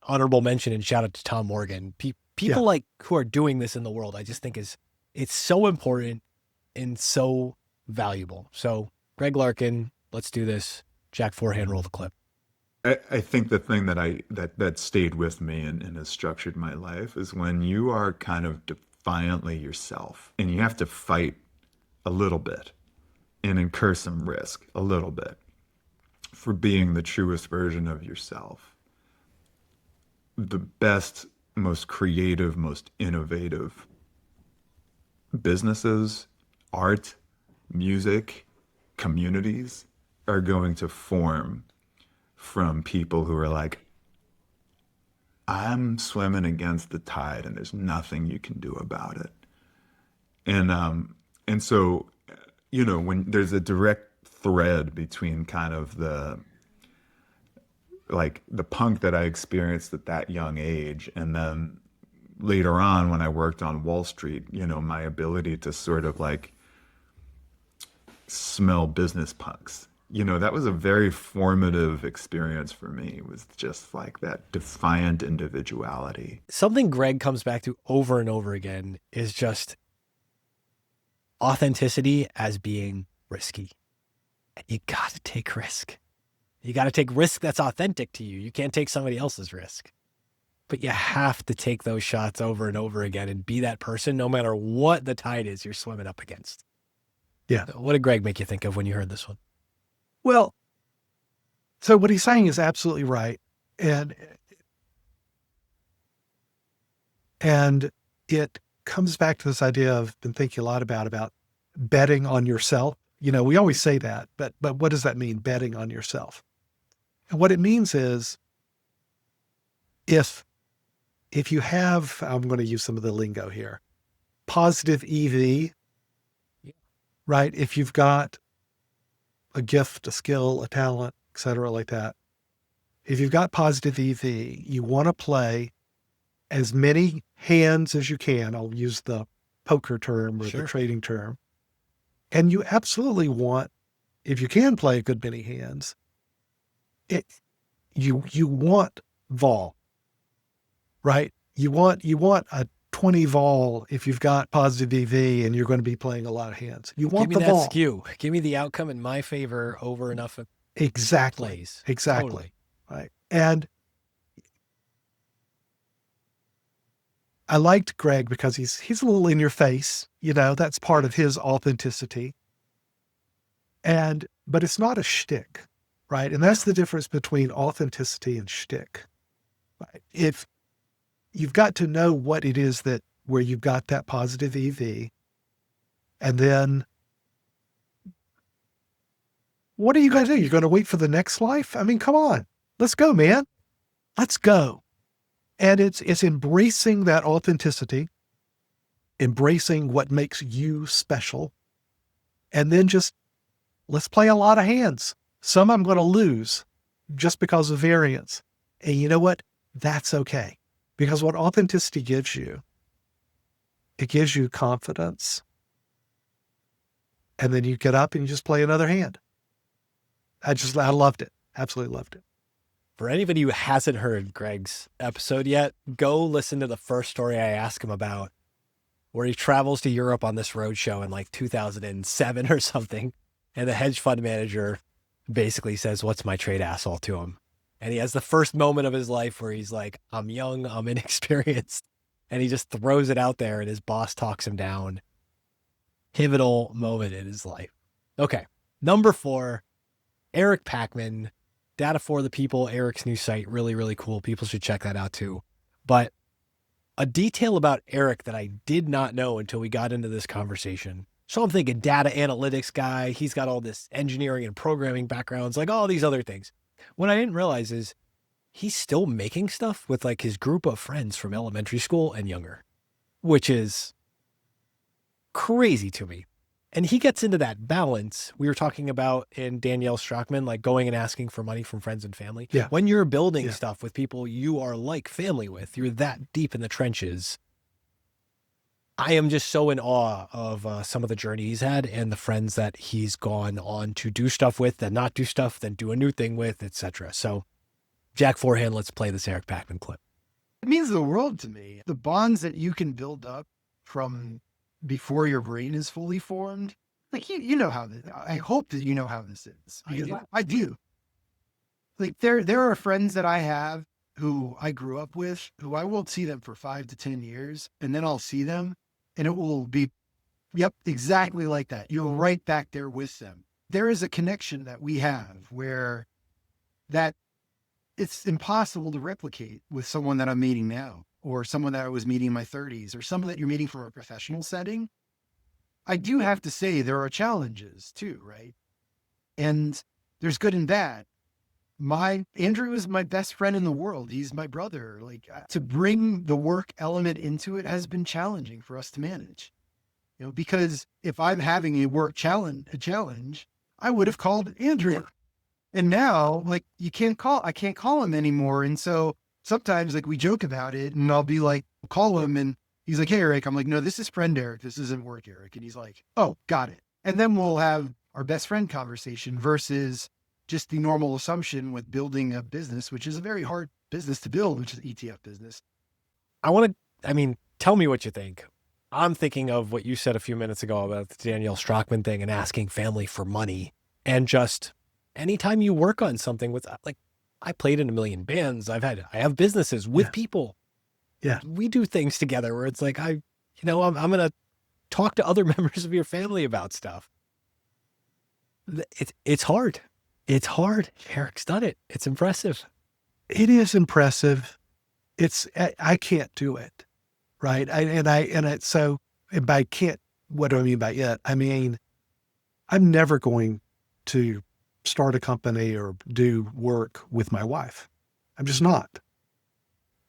Honorable mention and shout out to Tom Morgan. People like who are doing this in the world, I just think it's so important and so valuable. So Greg Larkin, let's do this. Jack Forehand, roll the clip. I think the thing that stayed with me and has structured my life is when you are kind of defiantly yourself and you have to fight a little bit and incur some risk a little bit for being the truest version of yourself. The best, most creative, most innovative businesses, art, music, communities are going to form from people who are like, I'm swimming against the tide and there's nothing you can do about it. And so, when there's a direct thread between kind of the punk that I experienced at that young age, and then later on when I worked on Wall Street, my ability to sort of smell business punks. That was a very formative experience for me. It was just that defiant individuality. Something Greg comes back to over and over again is just authenticity as being risky. And you got to take risk. You got to take risk that's authentic to you. You can't take somebody else's risk. But you have to take those shots over and over again and be that person no matter what the tide is you're swimming up against. Yeah. What did Greg make you think of when you heard this one? Well, so what he's saying is absolutely right. And it comes back to this idea I've been thinking a lot about betting on yourself. We always say that, but what does that mean, betting on yourself? And what it means is if you have, I'm going to use some of the lingo here, positive EV, right? If you've got a gift, a skill, a talent, et cetera, like that, if you've got positive EV, you want to play as many hands as you can. I'll use the poker term or the trading term. And you absolutely want, if you can play a good many hands, you want vol, right? You want a 20 vol if you've got positive EV and you're going to be playing a lot of hands. You want Give me the that vol. skew. Give me the outcome in my favor over enough Exactly. plays. Exactly. Totally. Right. And I liked Greg because he's a little in your face, that's part of his authenticity. But it's not a shtick, right? And that's the difference between authenticity and shtick. Right? If you've got to know what it is where you've got that positive EV, and then what are you going to do? You're going to wait for the next life? I mean, come on, let's go, man. Let's go. And it's embracing that authenticity, embracing what makes you special, and then just let's play a lot of hands. Some I'm going to lose just because of variance. And you know what? That's okay. Because what authenticity gives you, it gives you confidence. And then you get up and you just play another hand. I loved it. Absolutely loved it. For anybody who hasn't heard Greg's episode yet, go listen to the first story I asked him about, where he travels to Europe on this roadshow in 2007 or something. And the hedge fund manager basically says, "What's my trade?" asshole to him. And he has the first moment of his life where he's like, "I'm young, I'm inexperienced." And he just throws it out there and his boss talks him down. Pivotal moment in his life. Okay. Number 4, Eric Pachman, Data for the People, Eric's new site. Really, really cool. People should check that out too. But a detail about Eric that I did not know until we got into this conversation. So I'm thinking data analytics guy. He's got all this engineering and programming backgrounds, like all these other things. What I didn't realize is he's still making stuff with his group of friends from elementary school and younger, which is crazy to me. And he gets into that balance we were talking about in Danielle Strachman, going and asking for money from friends and family. Yeah. When you're building stuff with people you are like family with, you're that deep in the trenches. I am just so in awe of some of the journey he's had and the friends that he's gone on to do stuff with, then not do stuff, then do a new thing with, etc. So, Jack Forehand, let's play this Eric Pachman clip. It means the world to me. The bonds that you can build up from before your brain is fully formed. You know how this, I hope that you know how this is. Because I do. There are friends that I have who I grew up with, who I won't see them for 5 to 10 years, and then I'll see them, and it will be, exactly like that. You're right back there with them. There is a connection that we have where that it's impossible to replicate with someone that I'm meeting now, or someone that I was meeting in my 30s, or someone that you're meeting from a professional setting. I do have to say there are challenges too, right? And there's good and bad. Andrew is my best friend in the world. He's my brother. To bring the work element into it has been challenging for us to manage. because if I'm having a challenge, I would have called Andrew. And now, like, I can't call him anymore. And so sometimes, like, we joke about it, and I'll be like, call him, and he's like, hey, Eric. I'm like, no, this is friend Eric. This isn't work Eric. And he's like, oh, got it. And then we'll have our best friend conversation versus just the normal assumption with building a business, which is a very hard business to build, which is ETF business. Tell me what you think. I'm thinking of what you said a few minutes ago about the Danielle Strachman thing and asking family for money. And just anytime you work on something with, like, I played in a million bands. I have businesses with people. Yeah. We do things together where it's like, I'm going to talk to other members of your family about stuff. It's hard. It's hard. Eric's done it. It's impressive. It is impressive. I can't do it. Right. So by can't, what do I mean by it? I mean, I'm never going to start a company or do work with my wife. I'm just not.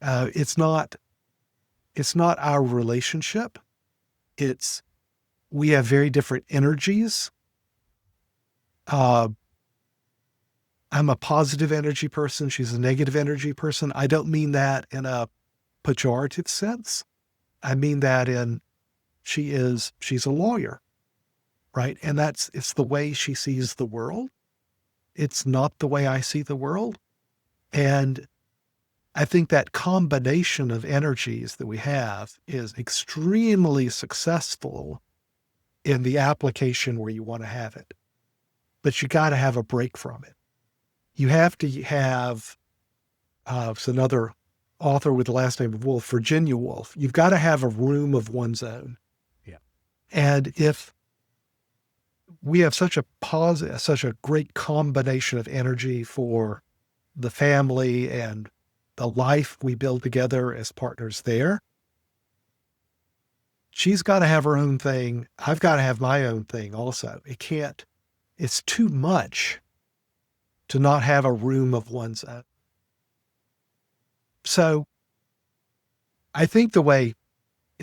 It's not our relationship. We have very different energies. I'm a positive energy person. She's a negative energy person. I don't mean that in a pejorative sense. I mean that in she's a lawyer, right? And it's the way she sees the world. It's not the way I see the world. And I think that combination of energies that we have is extremely successful in the application where you want to have it. But you got to have a break from it. You have to have, it's another author with the last name of Woolf, Virginia Woolf. You've got to have a room of one's own. Yeah. And if we have such a great combination of energy for the family and the life we build together as partners there, she's got to have her own thing. I've got to have my own thing also. It's too much to not have a room of one's own. So I think it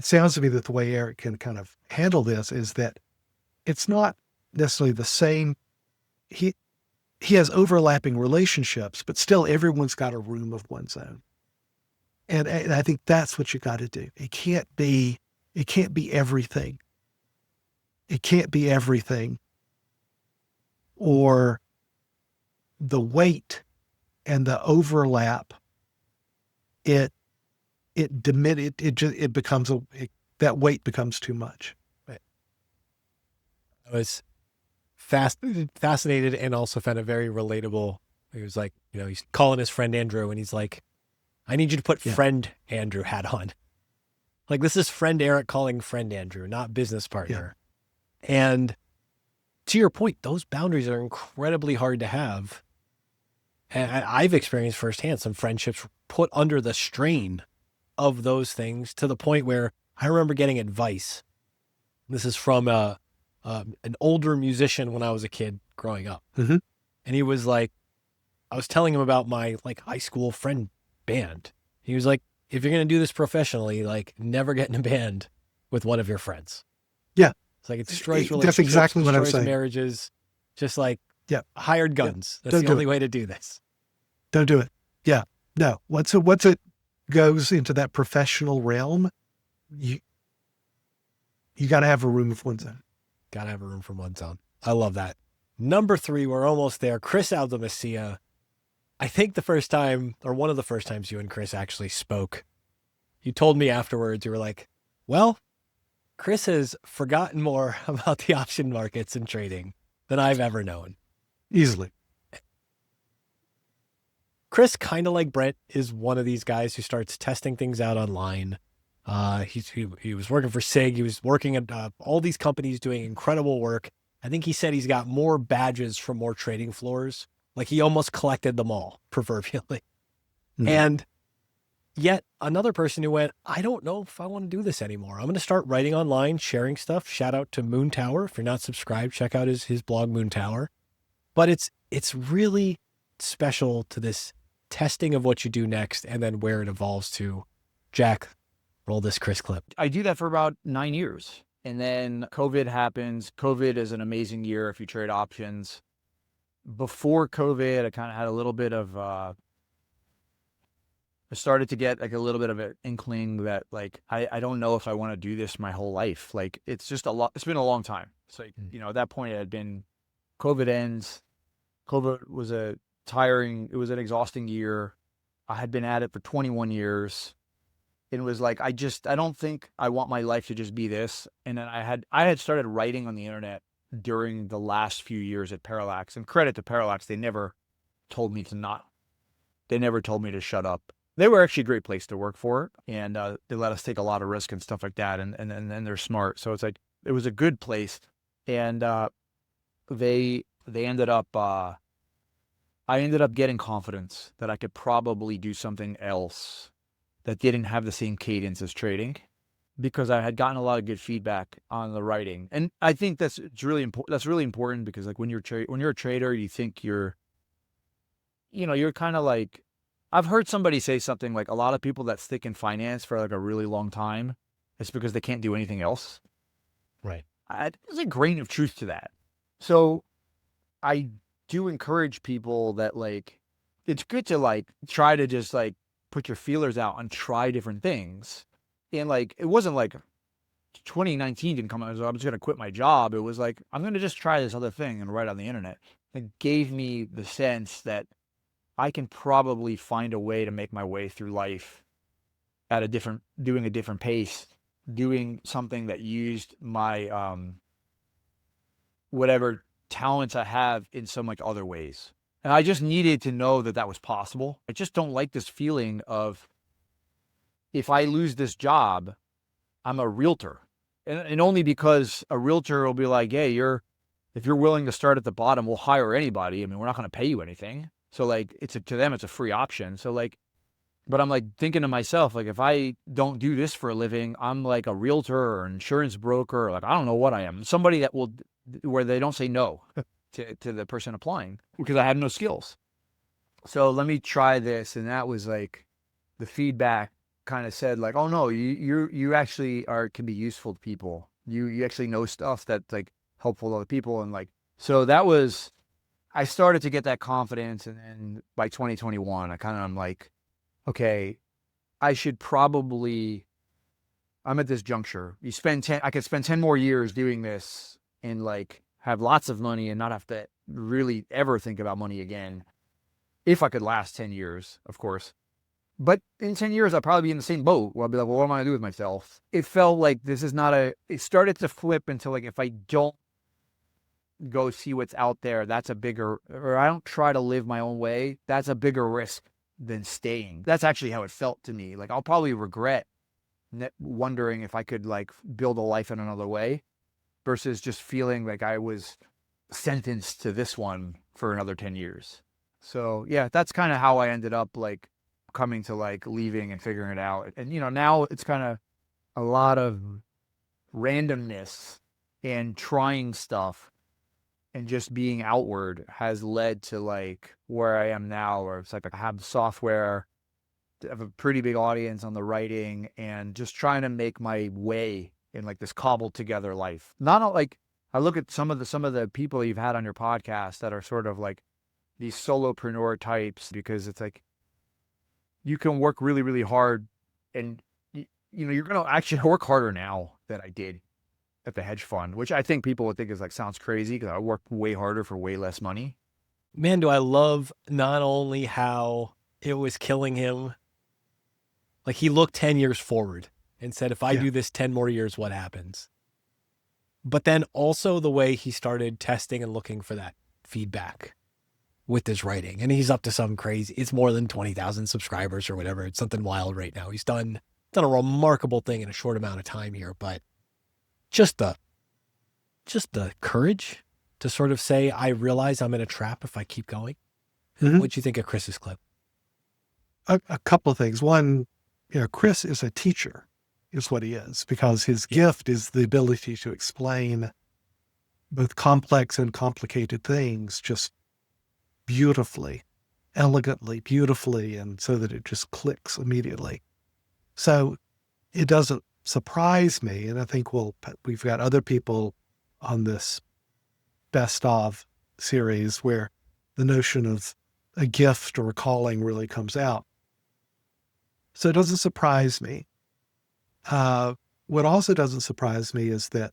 sounds to me that the way Eric can kind of handle this is that it's not necessarily the same. He has overlapping relationships, but still everyone's got a room of one's own. And I think that's what you got to do. It can't be everything. It can't be everything. Or the weight and the overlap, that weight becomes too much. Right. I was fascinated and also found it very relatable. He was like, he's calling his friend Andrew and he's like, I need you to put friend Andrew hat on. Like, this is friend Eric calling friend Andrew, not business partner. Yeah. And to your point, those boundaries are incredibly hard to have. And I've experienced firsthand some friendships put under the strain of those things to the point where I remember getting advice. This is from an older musician when I was a kid growing up. Mm-hmm. And he was like, I was telling him about my high school friend band. He was like, if you're going to do this professionally, never get in a band with one of your friends. Yeah. It's like, it destroys relationships. That's exactly what I'm saying. Marriages, just hired guns. Yeah. That's the only way to do this. Don't do it. Yeah. No. Once it goes into that professional realm, you got to have a room of one's own. Got to have a room for one's own. I love that. Number 3, we're almost there. Kris Abdelmessih. I think the first time, or one of the first times you and Kris actually spoke, you told me afterwards, you were like, well, Kris has forgotten more about the option markets and trading than I've ever known. Easily. Kris, kind of like Brent, is one of these guys who starts testing things out online. He was working for SIG. He was working at all these companies doing incredible work. I think he said he's got more badges from more trading floors. Like, he almost collected them all, proverbially. Mm-hmm. And yet another person who went, I don't know if I want to do this anymore. I'm going to start writing online, sharing stuff. Shout out to Moon Tower. If you're not subscribed, check out his blog, Moon Tower. But it's really special to this testing of what you do next and then where it evolves to. Jack, roll this Kris clip. I do that for about 9 years. And then COVID happens. COVID is an amazing year if you trade options. Before COVID, I kind of had a little bit of, I started to get like a little bit of an inkling that like, I don't know if I want to do this my whole life. Like it's just it's been a long time. It's like, at that point it had been, COVID ends. COVID was it was an exhausting year. I had been at it for 21 years. It was like, I don't think I want my life to just be this. And then I had started writing on the internet during the last few years at Parallax, and credit to Parallax. They never told me to shut up. They were actually a great place to work for, and they let us take a lot of risk and stuff like that. And they're smart. So it's like, it was a good place. And they ended up, I ended up getting confidence that I could probably do something else that didn't have the same cadence as trading, because I had gotten a lot of good feedback on the writing. And I think that's really important. That's really important because like when you're a trader, you think you're kind of like, I've heard somebody say something like, a lot of people that stick in finance for like a really long time, it's because they can't do anything else. Right. There's a grain of truth to that. So I do encourage people that like, it's good to like try to just like put your feelers out and try different things. And like, it wasn't like 2019 didn't come out, so I'm just going to quit my job. It was like, I'm going to just try this other thing and write on the internet. It gave me the sense that I can probably find a way to make my way through life at doing a different pace, doing something that used my, whatever talents I have in some like other ways. And I just needed to know that that was possible. I just don't like this feeling of, if I lose this job, I'm a realtor. And only because a realtor will be like, hey, if you're willing to start at the bottom, we'll hire anybody. I mean, we're not going to pay you anything. So like, to them, it's a free option. So like, but I'm like thinking to myself, like, if I don't do this for a living, I'm like a realtor or an insurance broker, or like, I don't know what I am. Somebody that where they don't say no to the person applying because I have no skills. So let me try this. And that was like, the feedback kind of said like, oh no, you actually can be useful to people. You actually know stuff that's like helpful to other people. And like, so that was, I started to get that confidence. And then by 2021, I'm like, okay, I should probably, I'm at this juncture. I could spend 10 more years doing this and like have lots of money and not have to really ever think about money again. If I could last 10 years, of course. But in 10 years, I'll probably be in the same boat where I'll be like, well, what am I going to do with myself? It felt like this is not it started to flip into like, if I don't go see what's out there, or I don't try to live my own way, that's a bigger risk than staying. That's actually how it felt to me. Like, I'll probably regret wondering if I could like build a life in another way versus just feeling like I was sentenced to this one for another 10 years. So yeah, that's kind of how I ended up like coming to like leaving and figuring it out. And now it's kind of a lot of randomness and trying stuff and just being outward has led to like where I am now, where it's like I have the software, I have a pretty big audience on the writing, and just trying to make my way in like this cobbled together life. Not like, I look at some of the people you've had on your podcast that are sort of like these solopreneur types, because it's like, you can work really, really hard, and you're going to actually work harder now than I did at the hedge fund, which I think people would think is like, sounds crazy because I work way harder for way less money. Man, do I love not only how it was killing him, like he looked 10 years forward and said, if I do this 10 more years, what happens? But then also the way he started testing and looking for that feedback with his writing. And he's up to some crazy, it's more than 20,000 subscribers or whatever. It's something wild right now. He's done a remarkable thing in a short amount of time here, but just the courage to sort of say, I realize I'm in a trap if I keep going. Mm-hmm. What'd you think of Kris's clip? A couple of things. One, Kris is a teacher, is what he is, because his gift is the ability to explain both complex and complicated things just beautifully, elegantly, beautifully, and so that it just clicks immediately. So it doesn't surprise me, and I think we've got other people on this best of series where the notion of a gift or a calling really comes out. So it doesn't surprise me. What also doesn't surprise me is that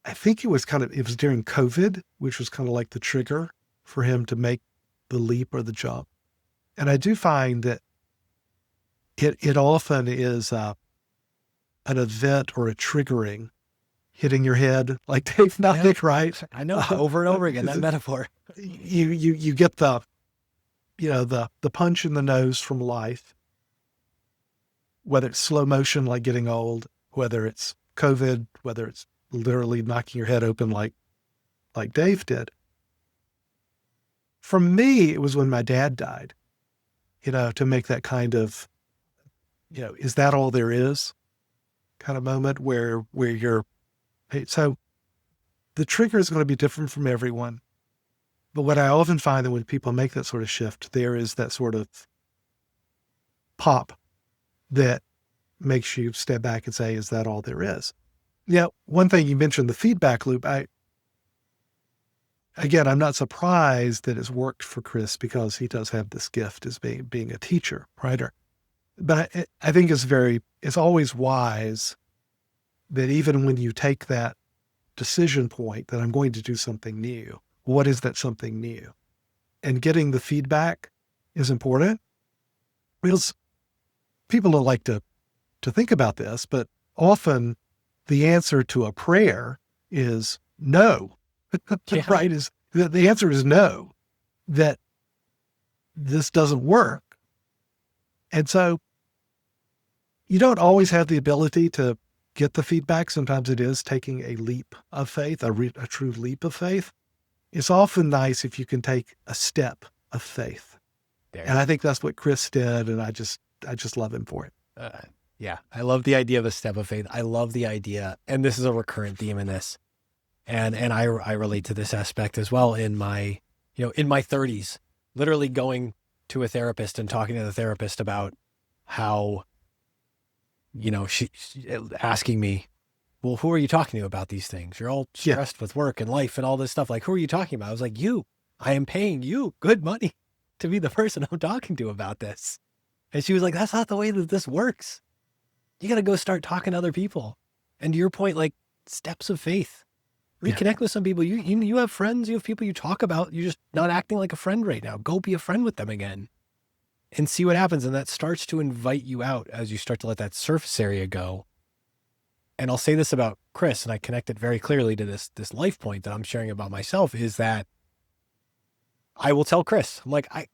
I think it was during COVID, which was kind of like the trigger for him to make the leap or the jump. And I do find that it often is an event or a triggering hitting your head, like Dave Nadig, right? I know, over and over again, that metaphor. You get the punch in the nose from life, whether it's slow motion, like getting old, whether it's COVID, whether it's literally knocking your head open like Dave did. For me, it was when my dad died, to make that kind of, is that all there is kind of moment where you're, so the trigger is going to be different from everyone. But what I often find that when people make that sort of shift, there is that sort of pop that makes you step back and say, is that all there is? Yeah. One thing you mentioned, the feedback loop. I'm not surprised that it's worked for Kris because he does have this gift as being a teacher, writer. But I think it's always wise that even when you take that decision point that I'm going to do something new, what is that something new? And getting the feedback is important because people don't like to think about this, but often the answer to a prayer is no. Yeah. Right? The answer is no, that this doesn't work. And so you don't always have the ability to get the feedback. Sometimes it is taking a leap of faith, a true leap of faith. It's often nice if you can take a step of faith. And I think that's what Kris did. And I just love him for it. Yeah. I love the idea of a step of faith. I love the idea. And this is a recurrent theme in this. And I relate to this aspect as well in my 30s, literally going to a therapist and talking to the therapist about how, she asking me, well, who are you talking to about these things? You're all stressed with work and life and all this stuff. Like, who are you talking about? I was like, I am paying you good money to be the person I'm talking to about this. And she was like, that's not the way that this works. You got to go start talking to other people. And to your point, like steps of faith. Reconnect with some people. You have friends, you have people you talk about. You're just not acting like a friend right now. Go be a friend with them again and see what happens. And that starts to invite you out as you start to let that surface area go. And I'll say this about Kris, and I connect it very clearly to this life point that I'm sharing about myself, is that I will tell Kris, I'm like, I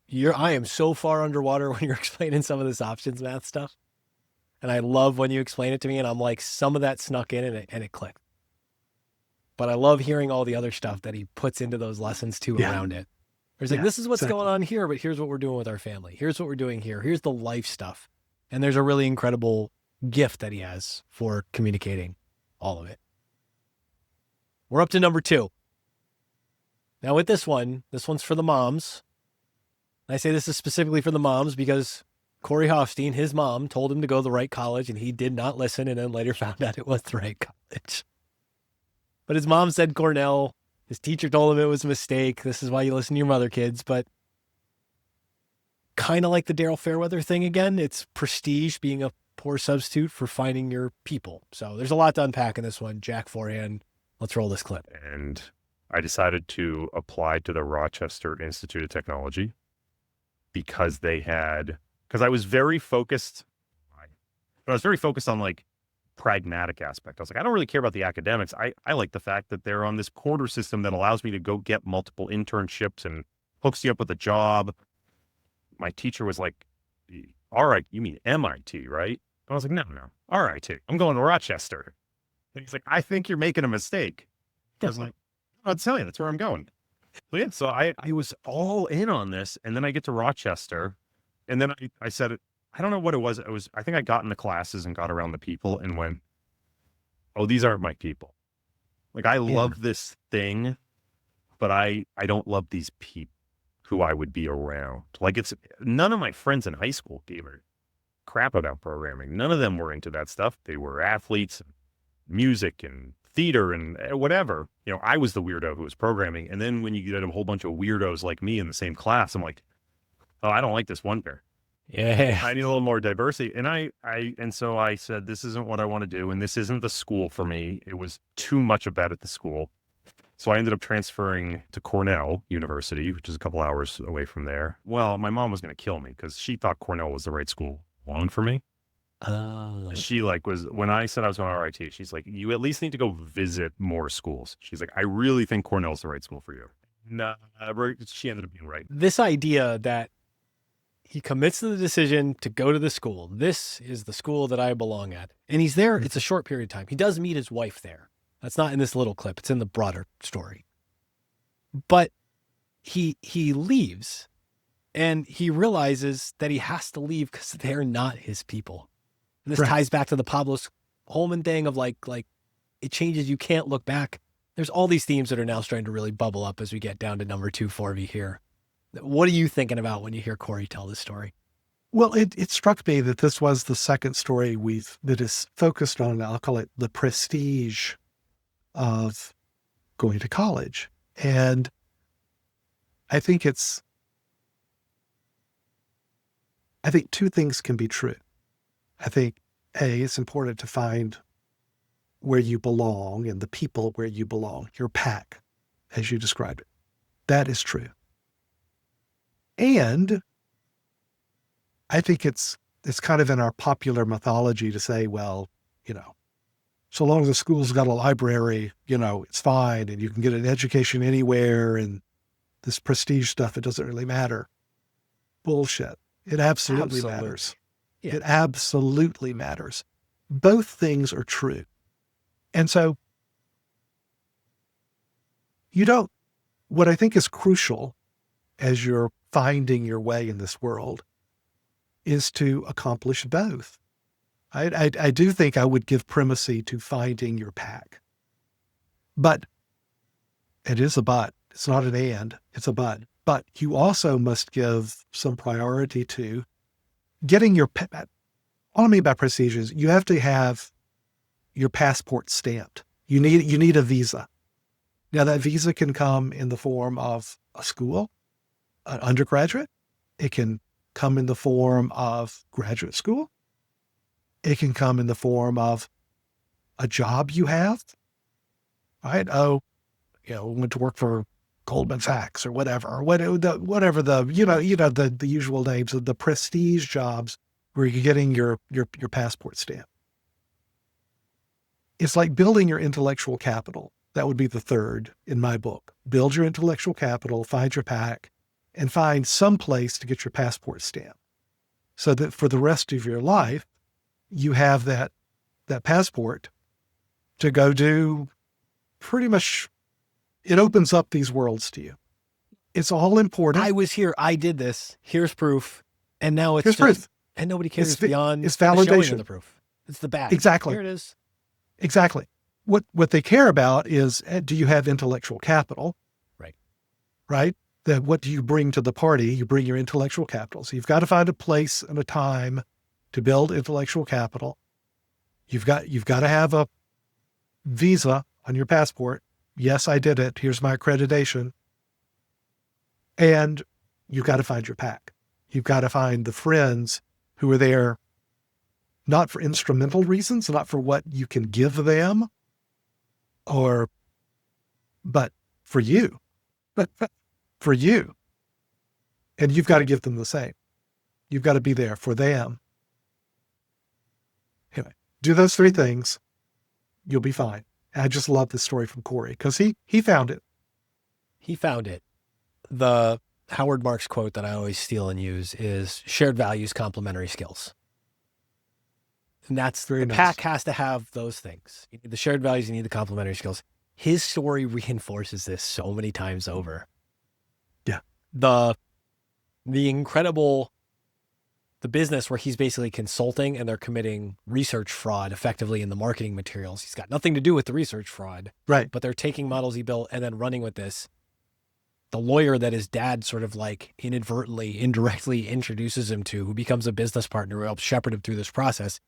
am so far underwater when you're explaining some of this options math stuff. And I love when you explain it to me and I'm like, some of that snuck in and it clicked. But I love hearing all the other stuff that he puts into those lessons too around it. There's like, this is what's going on here, but here's what we're doing with our family. Here's what we're doing here. Here's the life stuff. And there's a really incredible gift that he has for communicating all of it. We're up to number 2. Now with this one's for the moms. I say this is specifically for the moms because Corey Hoffstein, his mom, told him to go to the right college and he did not listen and then later found out it was the right college. But his mom said Cornell. His teacher told him it was a mistake. This is why you listen to your mother, kids. But kind of like the Daryl Fairweather thing again, it's prestige being a poor substitute for finding your people. So there's a lot to unpack in this one. Jack forehand, let's roll this clip. And I decided to apply to the Rochester Institute of Technology because I was very focused. But I was very focused on like pragmatic aspect. I was like, I don't really care about the academics. I like the fact that they're on this quarter system that allows me to go get multiple internships and hooks you up with a job. My teacher was like, all right, you mean MIT, right? I was like, no, RIT. I'm going to Rochester. And he's like, I think you're making a mistake. I was like, I'll tell you, that's where I'm going. So yeah, so I was all in on this. And then I get to Rochester and then I said, I don't know what it was. I think I got into classes and got around the people and went, oh, these aren't my people. Like I love this thing, but I don't love these people who I would be around. Like none of my friends in high school gave a crap about programming. None of them were into that stuff. They were athletes, and music and theater and whatever. I was the weirdo who was programming. And then when you get a whole bunch of weirdos like me in the same class, I'm like, oh, I don't like this one pair. Yeah. I need a little more diversity. And so I said, this isn't what I want to do. And this isn't the school for me. It was too much of that at the school. So I ended up transferring to Cornell University, which is a couple hours away from there. Well, my mom was going to kill me because she thought Cornell was the right school for me. She was, when I said I was going to RIT, she's like, you at least need to go visit more schools. She's like, I really think Cornell's the right school for you. Nah, she ended up being right. This idea that he commits to the decision to go to the school. This is the school that I belong at. And he's there. It's a short period of time. He does meet his wife there. That's not in this little clip. It's in the broader story. But he leaves and he realizes that he has to leave because they're not his people. And this ties back to the Pablos Holman thing of like it changes. You can't look back. There's all these themes that are now starting to really bubble up as we get down to number 2 for me here. What are you thinking about when you hear Corey tell this story? Well, it struck me that this was the second story that is focused on, I'll call it the prestige of going to college. And I think two things can be true. I think, A, it's important to find where you belong and the people where you belong, your pack, as you described it. That is true. And I think it's kind of in our popular mythology to say, well, so long as the school's got a library, it's fine and you can get an education anywhere and this prestige stuff, it doesn't really matter. Bullshit. It absolutely matters. Yeah. It absolutely matters. Both things are true. And so what I think is crucial as you're finding your way in this world is to accomplish both. I do think I would give primacy to finding your pack. But it is a but. It's not an and, it's a but. But you also must give some priority to getting your all I mean by prestige is you have to have your passport stamped. You need a visa. Now that visa can come in the form of a school, an undergraduate. It can come in the form of graduate school. It can come in the form of a job you have. Right? Went to work for Goldman Sachs or whatever the usual names of the prestige jobs where you're getting your passport stamp. It's like building your intellectual capital. That would be the third in my book. Build your intellectual capital, find your pack, and find some place to get your passport stamp so that for the rest of your life, you have that passport to go do pretty much, it opens up these worlds to you. It's all important. I was here. I did this. Here's proof. And now it's Here's proof. And nobody cares beyond it's the validation showing of the proof. It's the badge. Exactly. Here it is. Exactly. What they care about is, do you have intellectual capital? Right. Right? That what do you bring to the party? You bring your intellectual capital. So you've got to find a place and a time to build intellectual capital. You've got to have a visa on your passport. Yes, I did it. Here's my accreditation. And you've got to find your pack. You've got to find the friends who are there, not for instrumental reasons, not for what you can give them, but for you. For you. And you've got to give them the same. You've got to be there for them. Anyway, do those three things. You'll be fine. I just love this story from Corey because he found it. He found it. The Howard Marks quote that I always steal and use is shared values, complementary skills. And that's Very the nice. pack has to have those things. You need the shared values, you need the complementary skills. His story reinforces this so many times over. Yeah. The incredible, the business where he's basically consulting and they're committing research fraud effectively in the marketing materials. He's got nothing to do with the research fraud. Right. But they're taking models he built and then running with this. the lawyer that his dad sort of like inadvertently, indirectly introduces him to, who becomes a business partner who helps shepherd him through this process.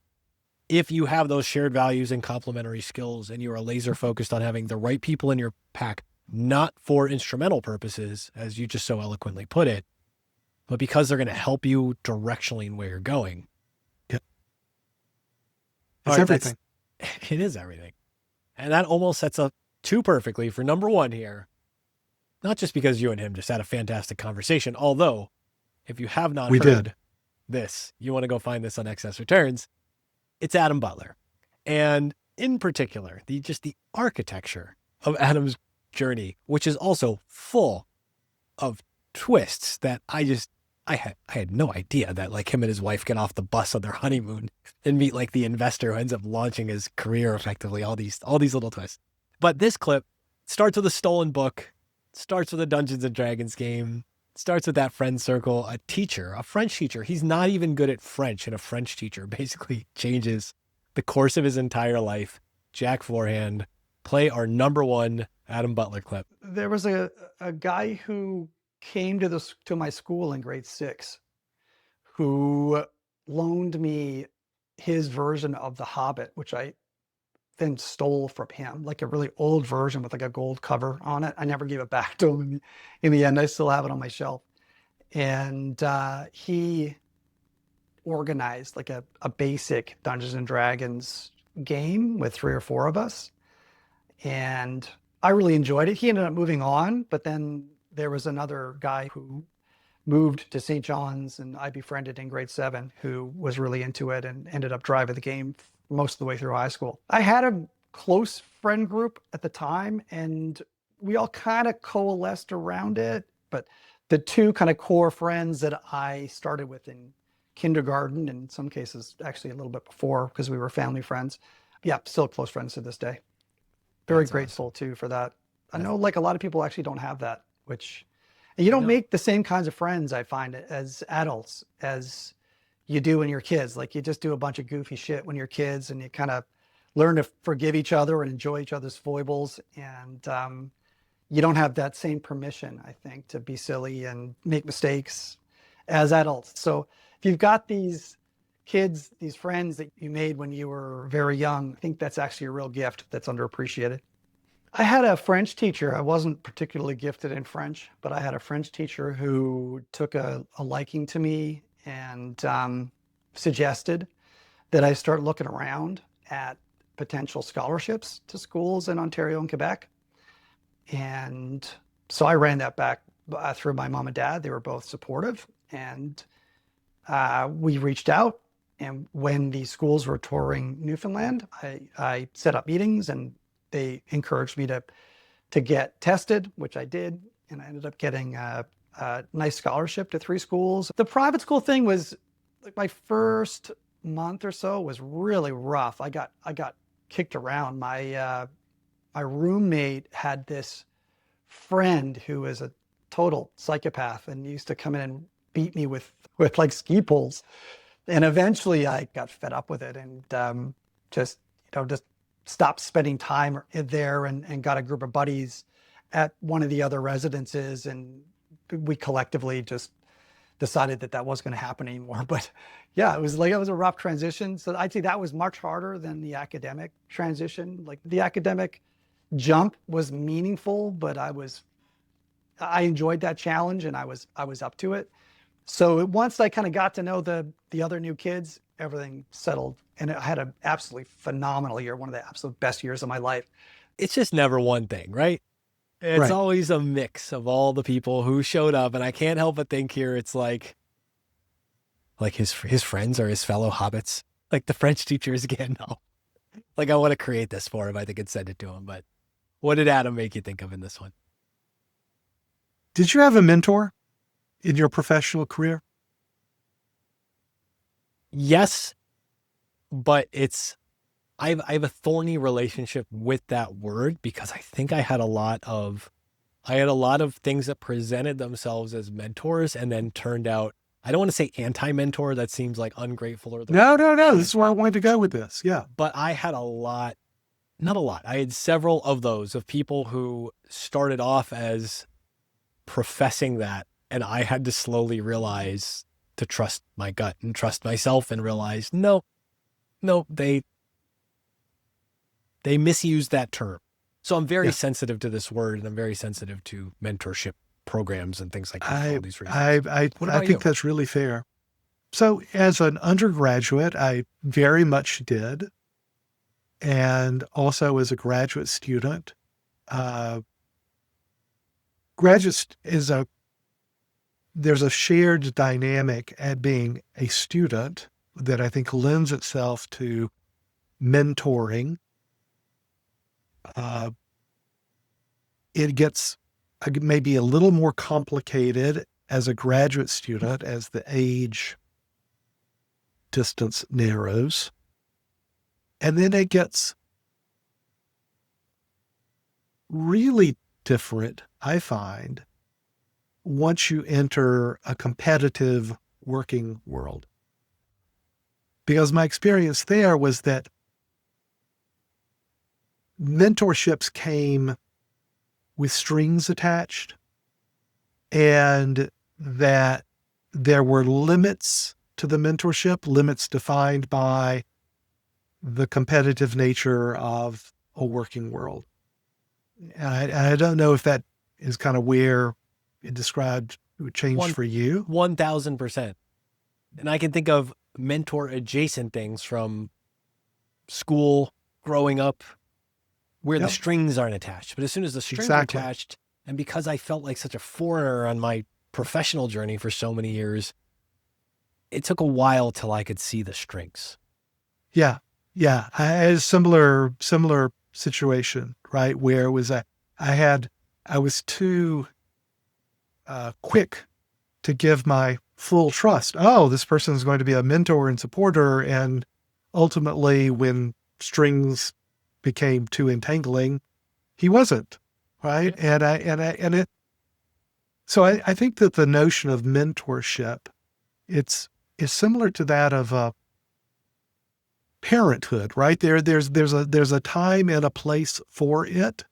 If you have those shared values and complementary skills and you are laser focused on having the right people in your pack, not for instrumental purposes, as you just so eloquently put it, but because they're going to help you directionally in where you're going. Yep. All It's right, everything. It is everything. And that almost sets up too perfectly for number one here. Not just because you and him just had a fantastic conversation, although if you have not heard this, you want to go find this on Excess Returns, it's Adam Butler. And in particular, the architecture of Adam's journey, which is also full of twists that I had no idea that like him and his wife get off the bus on their honeymoon and meet like the investor who ends up launching his career effectively, all these little twists. But this clip starts with a stolen book, starts with a Dungeons and Dragons game, starts with that friend circle, a teacher, a French teacher. He's not even good at French, and a French teacher basically changes the course of his entire life. Jack Forehand, play our number one Adam Butler clip. There was a guy who came to my school in grade 6 who loaned me his version of The Hobbit, which I then stole from him, like a really old version with like a gold cover on it. I never gave it back to him in the end. I still have it on my shelf. And he organized like a basic Dungeons and Dragons game with 3 or 4 of us. And I really enjoyed it. He ended up moving on, but then there was another guy who moved to St. John's and I befriended in grade 7 who was really into it and ended up driving the game most of the way through high school. I had a close friend group at the time and we all kind of coalesced around it, but the 2 kind of core friends that I started with in kindergarten, and in some cases actually a little bit before because we were family friends. Yeah, still close friends to this day. Very That's grateful too for that. I know like a lot of people actually don't have that, which, and you don't make the same kinds of friends, I find, as adults as you do when you're kids. Like you just do a bunch of goofy shit when you're kids and you kind of learn to forgive each other and enjoy each other's foibles. And you don't have that same permission, I think, to be silly and make mistakes as adults. So if you've got these kids, these friends that you made when you were very young, I think that's actually a real gift that's underappreciated. I had a French teacher. I wasn't particularly gifted in French, but I had a French teacher who took a liking to me and suggested that I start looking around at potential scholarships to schools in Ontario and Quebec. And so I ran that back through my mom and dad. They were both supportive. And we reached out. And when the schools were touring Newfoundland, I set up meetings and they encouraged me to get tested, which I did. And I ended up getting a nice scholarship to 3 schools. The private school thing was like my first month or so was really rough. I got kicked around. My roommate had this friend who was a total psychopath and used to come in and beat me with like ski poles. And eventually I got fed up with it and just stopped spending time there and got a group of buddies at one of the other residences. And we collectively just decided that wasn't going to happen anymore. But yeah, it was a rough transition. So I'd say that was much harder than the academic transition. Like the academic jump was meaningful, but I enjoyed that challenge and I was up to it. So once I kind of got to know the other new kids, everything settled. And I had an absolutely phenomenal year, one of the absolute best years of my life. It's just never one thing, right? It's always a mix of all the people who showed up. And I can't help but think here, it's like his friends or his fellow hobbits, like the French teachers again. No, like I want to create this for him. I think I'd send it to him. But what did Adam make you think of in this one? Did you have a mentor in your professional career? Yes, but I have a thorny relationship with that word because I think I had a lot of things that presented themselves as mentors and then turned out, I don't want to say anti-mentor. That seems like ungrateful or No. This is where I wanted to go with this. Yeah. But I had not a lot. I had several of those of people who started off as professing that. And I had to slowly realize to trust my gut and trust myself and realize, no, they misused that term. So I'm very sensitive to this word, and I'm very sensitive to mentorship programs and things like that. For all these reasons. I think that's really fair. So as an undergraduate, I very much did. And also as a graduate student, there's a shared dynamic at being a student that I think lends itself to mentoring. It gets maybe a little more complicated as a graduate student as the age distance narrows. And then it gets really different, I find, once you enter a competitive working world. Because my experience there was that mentorships came with strings attached, and that there were limits to the mentorship, limits defined by the competitive nature of a working world. And I don't know if that is kind of where it described it changed for you. 1000%. And I can think of mentor adjacent things from school, growing up, where the strings aren't attached. But as soon as the strings are attached, and because I felt like such a foreigner on my professional journey for so many years, it took a while till I could see the strings. Yeah. Yeah. I had a similar situation, right? Where it was I was too quick to give my full trust. Oh, this person is going to be a mentor and supporter. And ultimately, when strings became too entangling, he wasn't, right? So I think that the notion of mentorship, is similar to that of parenthood, right? There's a time and a place for it,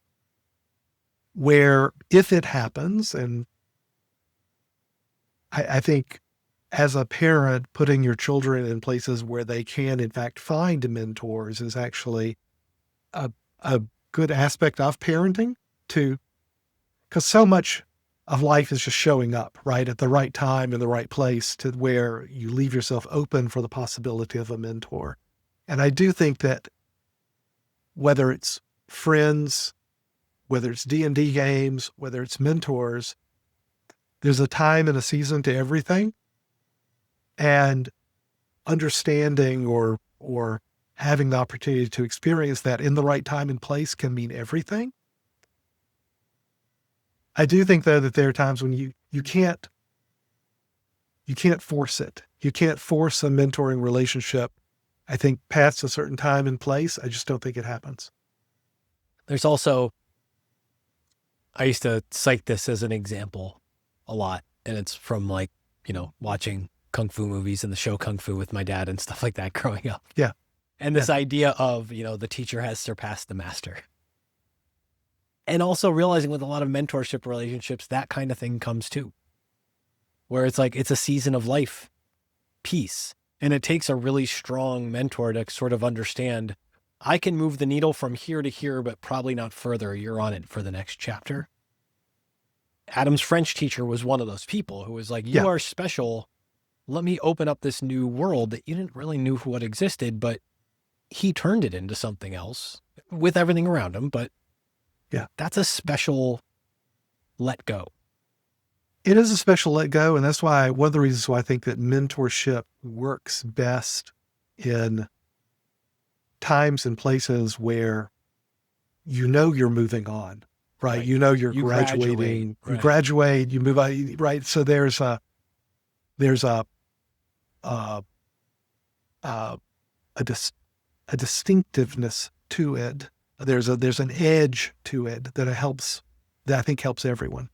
where if it happens, and I think as a parent, putting your children in places where they can in fact find mentors is actually a good aspect of parenting too, because so much of life is just showing up, right, at the right time in the right place, to where you leave yourself open for the possibility of a mentor. And I do think that whether it's friends, whether it's D&D games, whether it's mentors, there's a time and a season to everything. And understanding or having the opportunity to experience that in the right time and place can mean everything. I do think, though, that there are times when you can't force it. You can't force a mentoring relationship. I think past a certain time and place, I just don't think it happens. There's also, I used to cite this as an example a lot, and it's from watching Kung Fu movies and the show Kung Fu with my dad and stuff like that growing up. Yeah. And this idea of, the teacher has surpassed the master. And also realizing with a lot of mentorship relationships, that kind of thing comes too, where it's like, it's a season of life piece. And it takes a really strong mentor to sort of understand, I can move the needle from here to here, but probably not further. You're on it for the next chapter. Adam's French teacher was one of those people who was like, you are special. Let me open up this new world that you didn't really know what existed, but he turned it into something else with everything around him. But that's a special let go. It is a special let go. And that's why one of the reasons why I think that mentorship works best in times and places where you're moving on, right? You're graduating, you graduate, you move on, right? So there's a distinctiveness to it. There's an edge to it that I think helps everyone.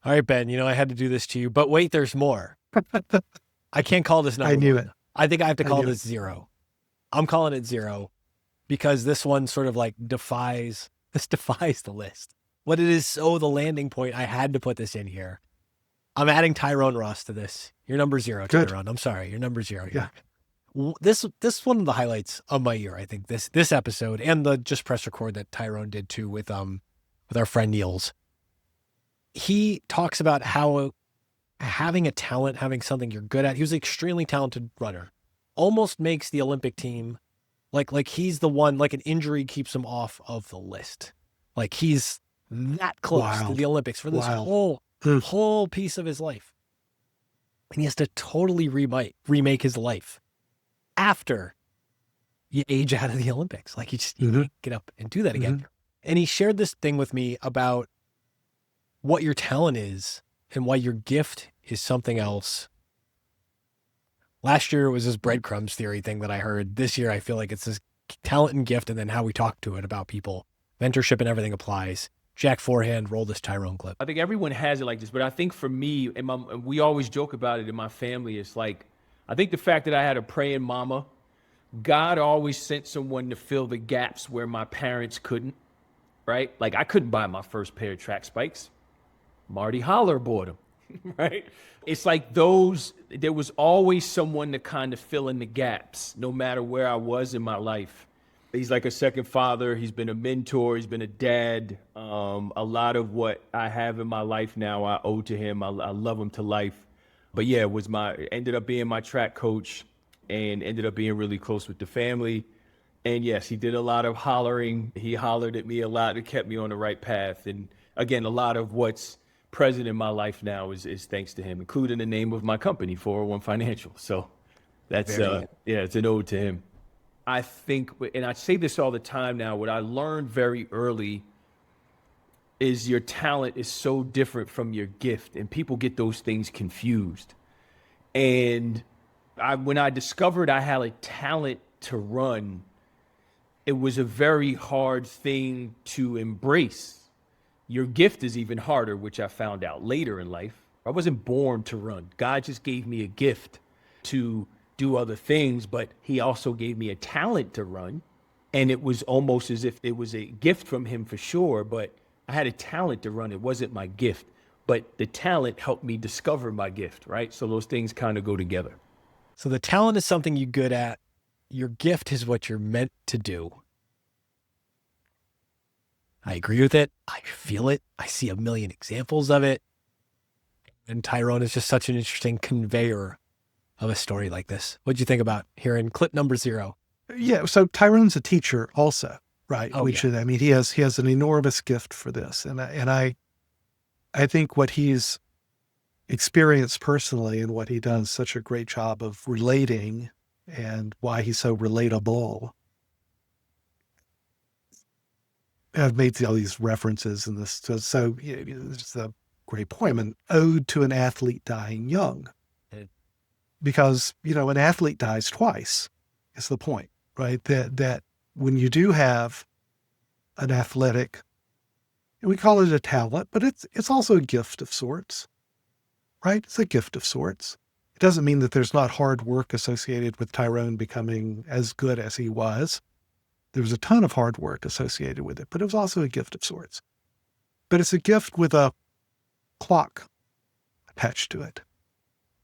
All right, Ben, I had to do this to you, but wait, there's more. I can't call this number I knew one. it. I think I have to call this 0. I'm calling it 0 because this one sort of defies the list. what it is, so the landing point, I had to put this in here. I'm adding Tyrone Ross to this. You're number 0, Good. Tyrone. I'm sorry. You're number 0 Yeah. here. This is one of the highlights of my year, I think, this episode, and the just press record that Tyrone did too with our friend Niels. He talks about how having a talent, having something you're good at, he was an extremely talented runner, almost makes the Olympic team like he's the one, like an injury keeps him off of the list. Like he's that close to Wild. the Olympics for this Wild. whole piece of his life. And he has to totally remake his life after you age out of the Olympics. Like you can't get up and do that again. And he shared this thing with me about what your talent is and why your gift is something else. Last year it was this breadcrumbs theory thing that I heard. This year I feel like it's this talent and gift and then how we talk to it about people. Mentorship and everything applies. Jack Forehand, roll this Tyrone clip. I think everyone has it like this, but I think for me, and we always joke about it in my family, it's like, I think the fact that I had a praying mama, God always sent someone to fill the gaps where my parents couldn't, right? Like I couldn't buy my first pair of track spikes. Marty Holler bought them, right? It's like there was always someone to kind of fill in the gaps, no matter where I was in my life. He's like a second father. He's been a mentor. He's been a dad. A lot of what I have in my life now, I owe to him. I love him to life. But yeah, ended up being my track coach and ended up being really close with the family. And yes, he did a lot of hollering. He hollered at me a lot. It kept me on the right path. And again, a lot of what's present in my life now is thanks to him, including the name of my company, 401 Financial. So that's, it's an ode to him. I think, and I say this all the time now, what I learned very early is your talent is so different from your gift, and people get those things confused. And when I discovered I had a talent to run, it was a very hard thing to embrace. Your gift is even harder, which I found out later in life. I wasn't born to run. God just gave me a gift to do other things, but he also gave me a talent to run. And it was almost as if it was a gift from him for sure, but I had a talent to run. It wasn't my gift, but the talent helped me discover my gift, right? So those things kind of go together. So the talent is something you're good at. Your gift is what you're meant to do. I agree with it. I feel it. I see a million examples of it. And Tyrone is just such an interesting conveyor of a story like this. What'd you think about hearing clip number 0? Yeah. So Tyrone's a teacher also, right? Oh, Which is, I mean, he has an enormous gift for this. And I think what he's experienced personally and what he does such a great job of relating and why he's so relatable. I've made all these references in this. So it's a great poem, an ode to an athlete dying young. Because, an athlete dies twice is the point, right? That when you do have an athletic, we call it a talent, but it's also a gift of sorts, right? It's a gift of sorts. It doesn't mean that there's not hard work associated with Tyrone becoming as good as he was. There was a ton of hard work associated with it, but it was also a gift of sorts. But it's a gift with a clock attached to it.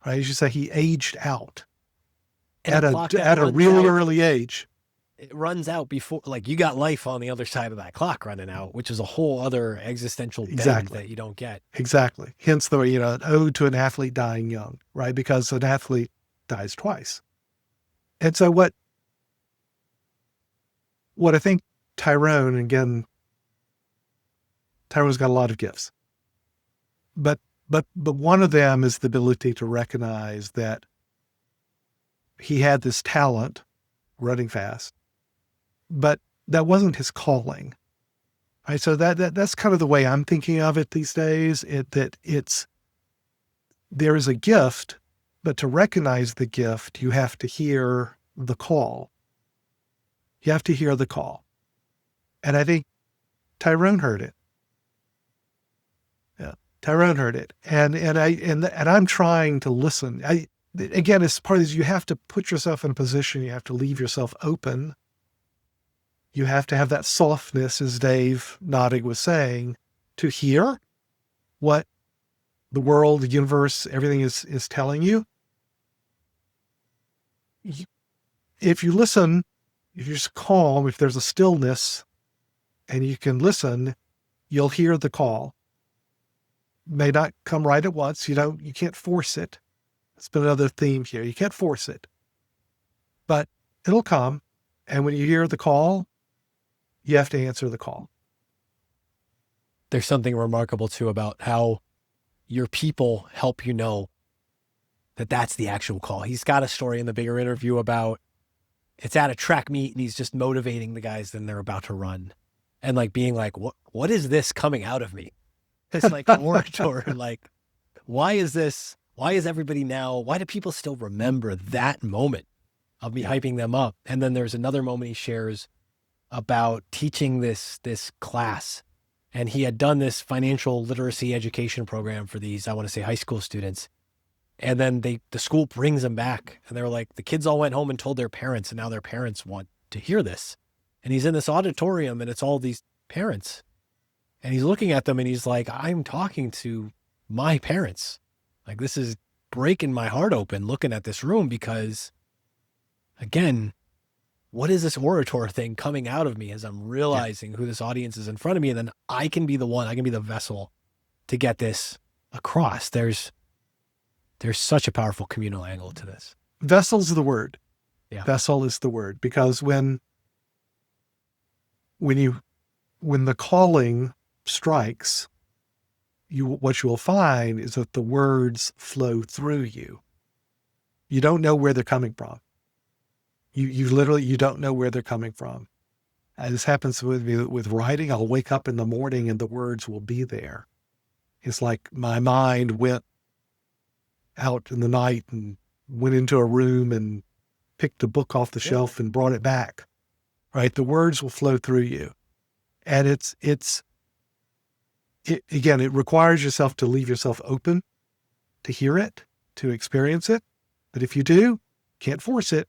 Right, as you say, he aged out at a really early age. It runs out before, like you got life on the other side of that clock running out, which is a whole other existential bend that you don't get. Exactly. Hence the, an ode to an athlete dying young, right? Because an athlete dies twice. And so what I think Tyrone, again, Tyrone's got a lot of gifts, but one of them is the ability to recognize that he had this talent, running fast, but that wasn't his calling. Right? So that's kind of the way I'm thinking of it these days. There is a gift, but to recognize the gift, you have to hear the call. You have to hear the call, and I think Tyrone heard it. Tyrone heard it, and I'm trying to listen. Again, as part of this, you have to put yourself in a position. You have to leave yourself open. You have to have that softness, as Dave Nadig was saying, to hear what the world, the universe, everything is telling you. If you listen, if you're just calm, if there's a stillness and you can listen, you'll hear the call. May not come right at once. You can't force it. It's been another theme here. You can't force it, but it'll come. And when you hear the call, you have to answer the call. There's something remarkable too about how your people help you know that that's the actual call. He's got a story in the bigger interview about it's at a track meet and he's just motivating the guys then they're about to run and like being like, what is this coming out of me? It's like an orator. Like, why is everybody now, why do people still remember that moment of me hyping them up? And then there's another moment he shares about teaching this class. And he had done this financial literacy education program for these, I want to say, high school students. And then the school brings them back and they're like, the kids all went home and told their parents and now their parents want to hear this. And he's in this auditorium and it's all these parents. And he's looking at them and he's like, I'm talking to my parents. Like, this is breaking my heart open looking at this room because, again, what is this orator thing coming out of me as I'm realizing who this audience is in front of me? And then I can be the vessel to get this across. There's such a powerful communal angle to this. Vessel's the word. Yeah. Vessel is the word, because when the calling strikes, what you will find is that the words flow through you. You don't know where they're coming from. You literally don't know where they're coming from. This happens with me with writing. I'll wake up in the morning and the words will be there. It's like my mind went out in the night and went into a room and picked a book off the shelf and brought it back, right? The words will flow through you. And it requires yourself to leave yourself open to hear it, to experience it. But if you do, can't force it,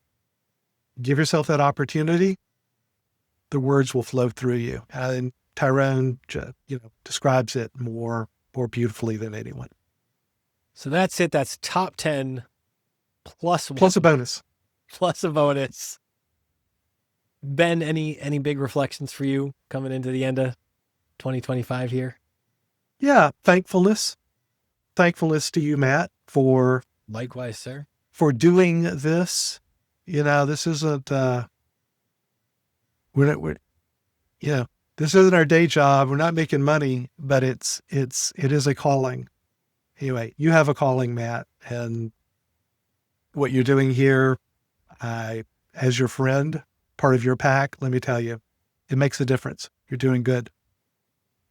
give yourself that opportunity, the words will flow through you. And Tyrone, describes it more beautifully than anyone. So that's it. That's top 10 plus a bonus. Plus a bonus. Ben, any big reflections for you coming into the end of 2025 here? Yeah, thankfulness. Thankfulness to you, Matt, for likewise, sir, for doing this. This isn't this isn't our day job. We're not making money, but it is a calling. Anyway, you have a calling, Matt, and what you're doing here, as your friend, part of your pack, let me tell you, it makes a difference. You're doing good.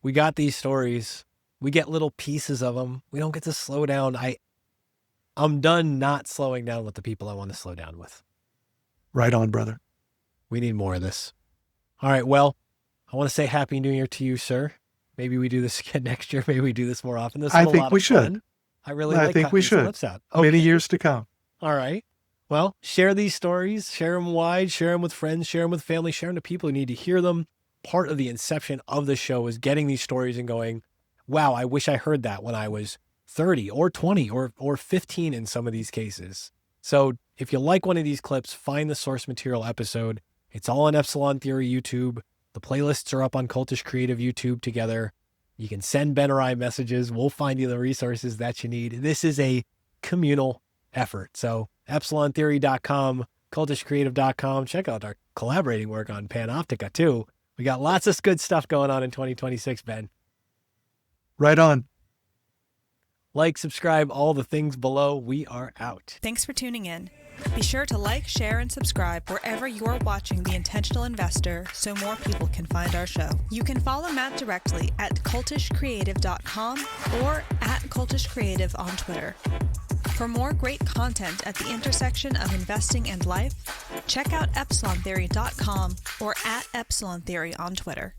We got these stories. We get little pieces of them. We don't get to slow down. I'm done not slowing down with the people I want to slow down with. Right on, brother. We need more of this. All right. Well, I want to say Happy New Year to you, sir. Maybe we do this again next year. Maybe we do this more often. I think we should. I think we should. Okay. Many years to come. All right. Well, share these stories, share them wide, share them with friends, share them with family, share them to people who need to hear them. Part of the inception of the show is getting these stories and going, wow, I wish I heard that when I was 30 or 20 or 15 in some of these cases. So if you like one of these clips, find the source material episode. It's all on Epsilon Theory YouTube. The playlists are up on Cultish Creative YouTube together. You can send Ben or I messages. We'll find you the resources that you need. This is a communal effort. So epsilontheory.com, cultishcreative.com. Check out our collaborating work on Panoptica too. We got lots of good stuff going on in 2026, Ben. Right on. Like, subscribe, all the things below. We are out. Thanks for tuning in. Be sure to like, share, and subscribe wherever you're watching The Intentional Investor so more people can find our show. You can follow Matt directly at cultishcreative.com or at cultishcreative on Twitter. For more great content at the intersection of investing and life, check out epsilontheory.com or at Epsilon Theory on Twitter.